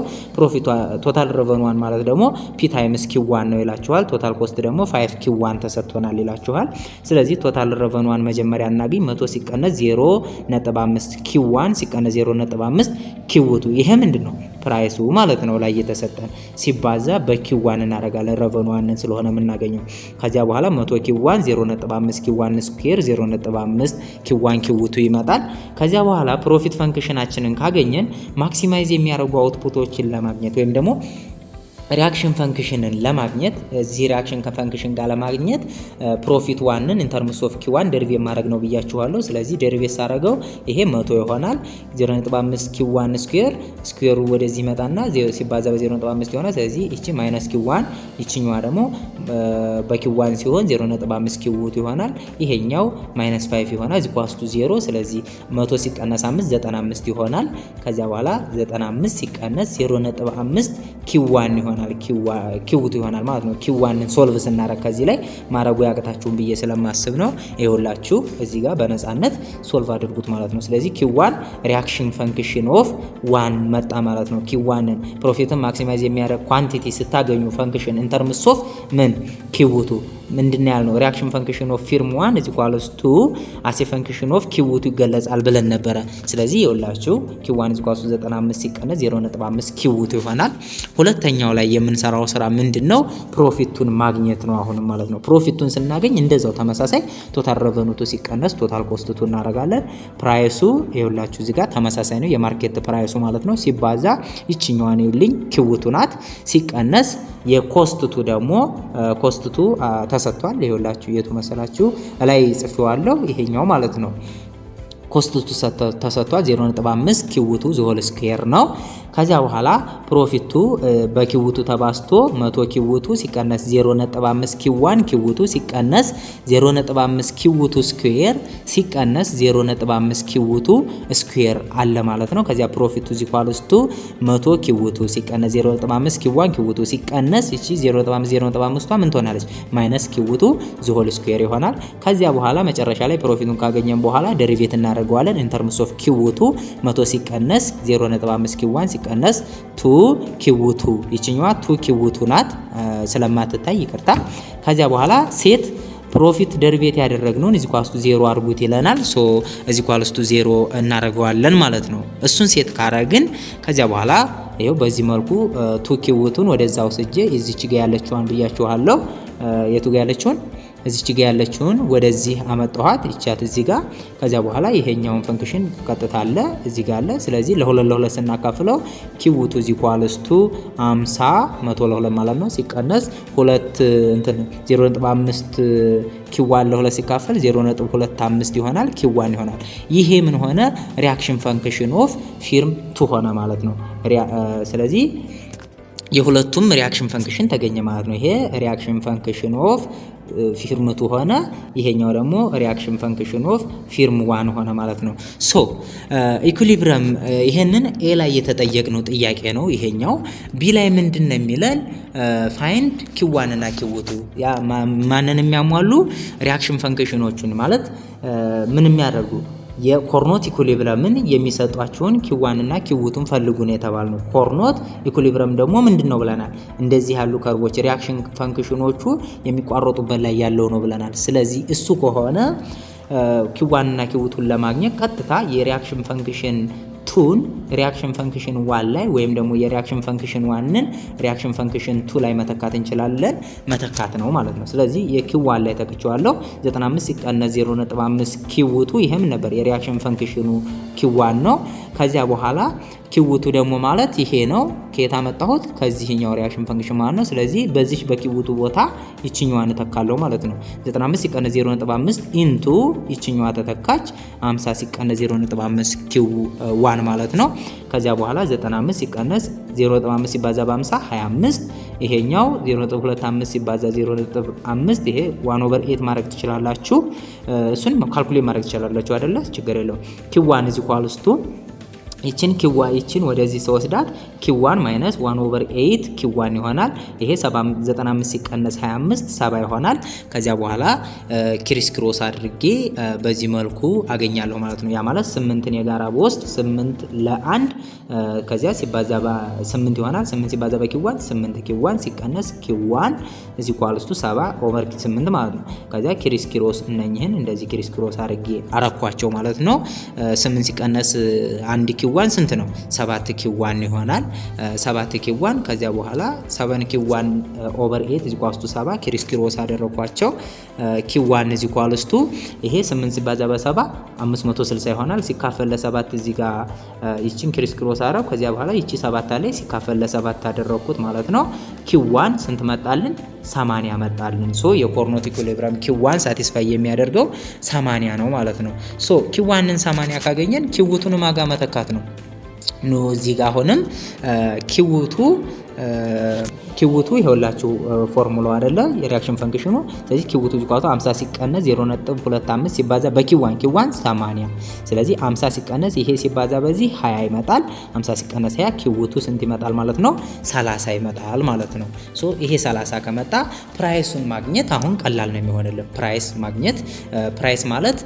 ቶታል ሬቨኑ 1 ማለት ደግሞ ፒ ታይምስ ኪው1 ነው ይላችኋል። ቶታል ኮስት ደግሞ 5 ኪው1 ተሰጥቶናል ይላችኋል። ስለዚህ ቶታል ሬቨኑ 1 መጀመሪያ እናገኝ 100 ሲቀነስ 0.5 ኪው1 ሲቀነስ 0.5 ኪው2 ይሄ ምንድነው? ፕራይሱ ማለት ነው። ላይ የተሰጠን ሲባዛ በኪው1 እናደርጋለን ሬቨኑ 1 ስለሆነ የምናገኘው። ከዚያ በኋላ 100 ኪው1 0.5 ኪው1 ስኩዌር 0.5 ኪው1 ኪው2 ይመጣል። ከዚያ በኋላ ፕሮፊት ፈንክሽናችንን ካገኘን ማክሲማይዝ የሚያደርጉ አውትፑቶችን ለማግኘት ወይም ደግሞ ሪያክሽን ፈንክሽንን ለማግኘት እዚህ ሪያክሽን ፈንክሽን ጋር ለማግኘት ፕሮፊት ዋንን ኢን ተርምስ ኦፍ ኪዋን ደሪቬት ማድረግ ነው ብያችኋለሁ። ስለዚህ ደሪቬት ሳረገው ይሄ 100 ይሆናል። 0.5 ኪዋን ስኩዌሩ ወደዚህ መጣና ሲባዛ በ0.5 ይሆናል። ስለዚህ እቺ ማይነስ ኪዋን ይችኛዋ ደግሞ በኪዋን ሲሆን 0.5 ኪውቱ ይሆናል። ይሄኛው ማይነስ 5 ይሆናል ዚኳስቱ 0። ስለዚህ 100 ሲቀነስ 5 95 ይሆናል። ከዚያ በኋላ 95 ሲቀነስ 0.5 ኪዋን ይሆናል ኪውቱ ይሆናል ማለት ነው። ኪዋንን ሶልቭ ስናረግ ከዚህ ላይ ማረጉ ያቅታችሁን ብዬ ስለማስብ ነው። ይኸውላችሁ እዚህ ጋር በነፃነት ሶልቭ አድርጉት ማለት ነው። ስለዚህ ኪዋን ሪያክሽን ፈንክሽን ኦፍ ዋን መጣ ማለት ነው። ኪዋንን ፕሮፊትን ማክሲማይዝ የሚያደርግ ኳንቲቲ ስታገኙ ፈንክሽን ኢን ተርምስ ኦፍ ምን ኪውቱ ምንድነው ያልነው? ሪያክሽን ፈንክሽን ኦፍ ፊርም 1 ኢዝ ኢኳልስ ቱ አስ ኤ ፈንክሽን ኦፍ ኪውቱ ይገለጻል ብለን ነበረ። ስለዚህ ይኸውላችሁ ኪዋን ኢዝ ኢኳልስ 95 ሲቀነስ 0.5 ኪውቱ ይሆናል። ሁለተኛው ላይ የምንሰራው ስራ ምንድነው? ፕሮፊቱን ማግኘት ነው አሁንም ማለት ነው። ፕሮፊቱን ስናገኝ እንደዛው ተመሳሳይ ቶታል ረቨኑቱ ሲቀነስ ቶታል ኮስቱቱ እናደርጋለን። ፕራይሱ ይኸውላችሁ እዚህ ጋር ተመሳሳይ ነው፣ የማርኬት ፕራይሱ ማለት ነው። ሲባዛ ይችኛዋን ይልኝ ኪውቱ ናት ሲቀነስ የኮስቱቱ ደግሞ ኮስቱቱ ተሰጥቷል። ይኸውላችሁ የቱ መሰላችሁ ላይ ጽፌዋለሁ፣ ይሄኛው ማለት ነው። ኮስቱቱ ተሰጥቷል 0.5 ኪውቱ ዘሆል ስኩዌር ነው። ከዚያ በኋላ ፕሮፊቱ በኪውቱ ተባስቶ 100 ኪውቱ ሲቀነስ 0.5 ኪዋን ኪውቱ ሲቀነስ 0.5 ኪውቱ ስኩዌር ሲቀነስ 0.5 ኪውቱ ስኩዌር አለ ማለት ነው። ከዚያ ፕሮፊቱ ዚኳልስቱ 100 ኪውቱ ሲቀነስ 0.5 ኪዋን ኪውቱ ሲቀነስ እቺ 0.5 ምን ትሆናለች? ማይነስ ኪውቱ ዘሆል ስኩዌር ይሆናል። ከዚያ በኋላ መጨረሻ ላይ ፕሮፊቱን ካገኘን በኋላ ደሪቬት እናደርገዋለን ኢን ተርምስ ኦፍ ኪውቱ 100 ሲቀነስ 0.5 ኪዋን ሲቀነስ 2 ኪውቱ ይችኛዋ 2 ኪውቱ ናት ስለማትታይ ይቅርታ። ከዚያ በኋላ ሴት ፕሮፊት ደሪቬት ያደረግነውን እዚ ኳስቱ 0 አድርጉት ይለናል። ሶ እዚ ኳስቱ 0 እናደርገዋለን ማለት ነው። እሱን ሴት ካረግን ከዚያ በኋላ ይሄው በዚህ መልኩ 2 ኪውቱን ወደዛው ስጄ እዚች ጋር ያለችዋን ብያችኋለሁ። የቱ ጋር ያለችውን እዚች ጋር ያለችውን ወደዚህ አመጣኋት ይቻት እዚህ ጋር። ከዚያ በኋላ ይሄኛውን ፈንክሽን ቀጥታ አለ እዚህ ጋር አለ። ስለዚህ ለ2 ስናካፍለው ኪውቱ እዚ ኳልስቱ 50 100 ለ2 ማለት ነው ሲቀነስ 2 እንትን 0.5 ኪዋን ለ2 ሲካፈል 0.25 ይሆናል ኪዋን ይሆናል። ይሄ ምን ሆነ? ሪያክሽን ፈንክሽን ኦፍ ፊርም 2 ሆነ ማለት ነው። ስለዚህ የሁለቱም ሪያክሽን ፈንክሽን ተገኘ ማለት ነው። ይሄ ሪያክሽን ፈንክሽን ኦፍ ፊርም 2 ሆነ፣ ይሄኛው ደግሞ ሪያክሽን ፈንክሽን ኦፍ ፊርም 1 ሆነ ማለት ነው። ሶ ኢኩሊብረም ይሄንን ኤ ላይ የተጠየቅነው ጥያቄ ነው። ይሄኛው ቢ ላይ ምንድነው የሚለን? ፋይንድ ኪዋን እና ኪውቱ ያ ማንን የሚያሟሉ ሪያክሽን ፈንክሽኖቹን ማለት ምን የሚያደርጉ የኮርኖት ኢኩሊብረምን የሚሰጧቸውን ኪዋን እና ኪውቱን ፈልጉ ነው የተባልነው። ኮርኖት ኢኩሊብረም ደግሞ ምንድነው ብለናል? እንደዚህ ያሉ ከርቦች ሪያክሽን ፈንክሽኖቹ የሚቋረጡበት ላይ ያለው ነው ብለናል። ስለዚህ እሱ ከሆነ ኪዋን እና ኪውቱን ለማግኘት ቀጥታ የሪያክሽን ፈንክሽን ቱን ሪያክሽን ፈንክሽን 1 ላይ ወይም ደግሞ የሪያክሽን ፈንክሽን 1ን ሪያክሽን ፈንክሽን 2 ላይ መተካት እንችላለን። መተካት ነው ማለት ነው። ስለዚህ የኪው1 ላይ ተክቼዋለሁ 95 ሲቀነስ 0.5 ኪውቱ ይሄም ነበር የሪያክሽን ፈንክሽኑ ኪው1 ነው። ከዚያ በኋላ ኪውቱ ደግሞ ማለት ይሄ ነው። ከየት አመጣሁት? ከዚህኛው ሪያክሽን ፈንክሽን ማለት ነው። ስለዚህ በዚህ በኪውቱ ቦታ ይችኛዋን ተካለው ማለት ነው። 95 ሲቀነስ 0.5 ኢንቱ ይችኛዋ ተተካች 50 ሲቀነስ 0.5 ኪው1 ማለት ነው። ከዚያ በኋላ 95 ሲቀነስ 0.5 ሲባዛ በ50 25 ይሄኛው 0.25 ሲባዛ 0.5 ይሄ 1/8 ማድረግ ትችላላችሁ። እሱን ካልኩሌት ማድረግ ትችላላችሁ አይደለ? ችግር የለውም። ኪው1 = ይችን ኪዋን ወደዚህ ሰወስዳት ኪዋን ማይነስ 1/8 ኪዋን ይሆናል። ይሄ 95 ሲቀነስ 25 70 ይሆናል። ከዚያ በኋላ ክሪስ ክሮስ አድርጌ በዚህ መልኩ አገኛለሁ ማለት ነው። ያ ማለት 8ን የጋራ በወስድ 8 ለ1 ከዚያ ሲባዛ በ8 ይሆናል። 8 ሲባዛ በኪዋን 8 ኪዋን ሲቀነስ ኪዋን እዚህ ኳልስቱ 7 ኦቨር 8 ማለት ነው። ከዚያ ክሪስ ክሮስ እነኝህን እንደዚህ ክሪስ ክሮስ አድርጌ አረኳቸው ማለት ነው። 8 ሲቀነስ 1 ኪዋን ስንት ነው? 7 ኪዋን ይሆናል። 7 ኪዋን ከዚያ በኋላ 7 ኪዋን ኦቨር 8 እዚህ ኳልስቱ 7 ክሪስ ክሮስ አደረኳቸው። ኪዋን እዚህ ኳልስቱ ይሄ 8 ሲባዛ በ7 560 ይሆናል። ሲካፈል ለ7 እዚህ ጋር ይቺን ክሪስ ክሮስ አረብ ከዚያ በኋላ ይቺ 7 አለ ሲካፈል ለ7 አደረኩት ማለት ነው። ኪዋን ስንት መጣልን? 80 መጣልን። ሶ የኮርኖት ኢኩሊብሪየም ኪዋን ሳቲስፋይ የሚያደርገው 80 ነው ማለት ነው። ሶ ኪዋንን 80 ካገኘን ኪውቱን ማጋ መተካት ነው። ኖ እዚህ ጋር አሁንም ኪውቱ ይኸውላችሁ ፎርሙላው አይደለ የሪአክሽን ፈንክሽኑ። ስለዚህ ኪውቱ ዚቋቱ 50 ሲቀነስ 0.25 ሲባዛ በኪዋን 80። ስለዚህ 50 ሲቀነስ ይሄ ሲባዛ በዚህ 20 ይመጣል። 50 ሲቀነስ 20 ኪውቱ ስንት ይመጣል ማለት ነው? 30 ይመጣል ማለት ነው። ሶ ይሄ 30 ከመጣ ፕራይሱን ማግኘት አሁን ቀላል ነው የሚሆንልን። ፕራይስ ማግኘት ፕራይስ ማለት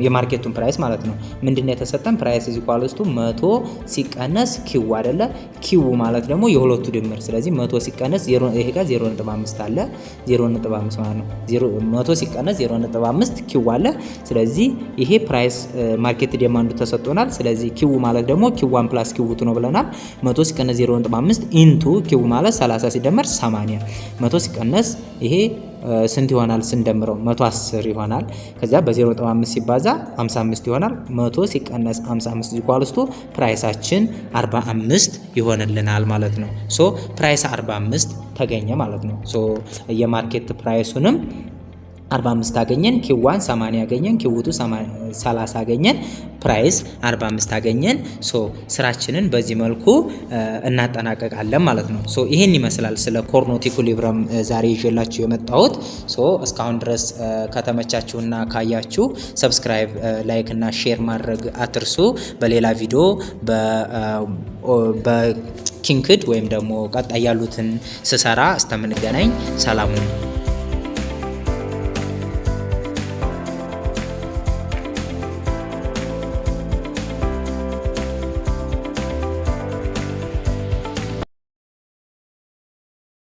የማርኬቱን ፕራይስ ማለት ነው። ምንድነው የተሰጠን? ፕራይስ ዚቋቱ 100 ሲቀነስ ኪው አይደለ? ኪው ማለት ደግሞ የሁለቱ ድምር። ስለዚህ 100 ሲቀነስ ይሄ ጋር 0.5 አለ 0.5 ማለት ነው። 100 ሲቀነስ 0.5 ኪው አለ። ስለዚህ ይሄ ፕራይስ ማርኬት ዲማንዱ ተሰጥቶናል። ስለዚህ ኪው ማለት ደግሞ ኪው1 ፕላስ ኪው2 ነው ብለናል። 100 ሲቀነስ 0.5 ኢንቱ ኪው ማለት 30 ሲደመር 80 100 ሲቀነስ ይሄ ስንት ይሆናል? ስንደምረው 110 ይሆናል። ከዚያ በ0.5 ሲባዛ 55 ይሆናል። 100 ሲቀነስ 55 ኢኳልስቱ ፕራይሳችን 45 ይሆንልናል ማለት ነው። ሶ ፕራይስ 45 ተገኘ ማለት ነው። ሶ የማርኬት ፕራይሱንም 45 አገኘን፣ ኪዋን 80 አገኘን፣ ኪውቱ 30 አገኘን፣ ፕራይስ 45 አገኘን። ሶ ስራችንን በዚህ መልኩ እናጠናቀቃለን ማለት ነው። ሶ ይሄን ይመስላል ስለ ኮርኖት ኢኩሊብሪየም ዛሬ ይዤላችሁ የመጣሁት። ሶ እስካሁን ድረስ ከተመቻችሁና ካያችሁ ሰብስክራይብ፣ ላይክ እና ሼር ማድረግ አትርሱ። በሌላ ቪዲዮ በኪንክድ ወይም ደግሞ ቀጣይ ያሉትን ስሰራ እስከምንገናኝ ሰላሙን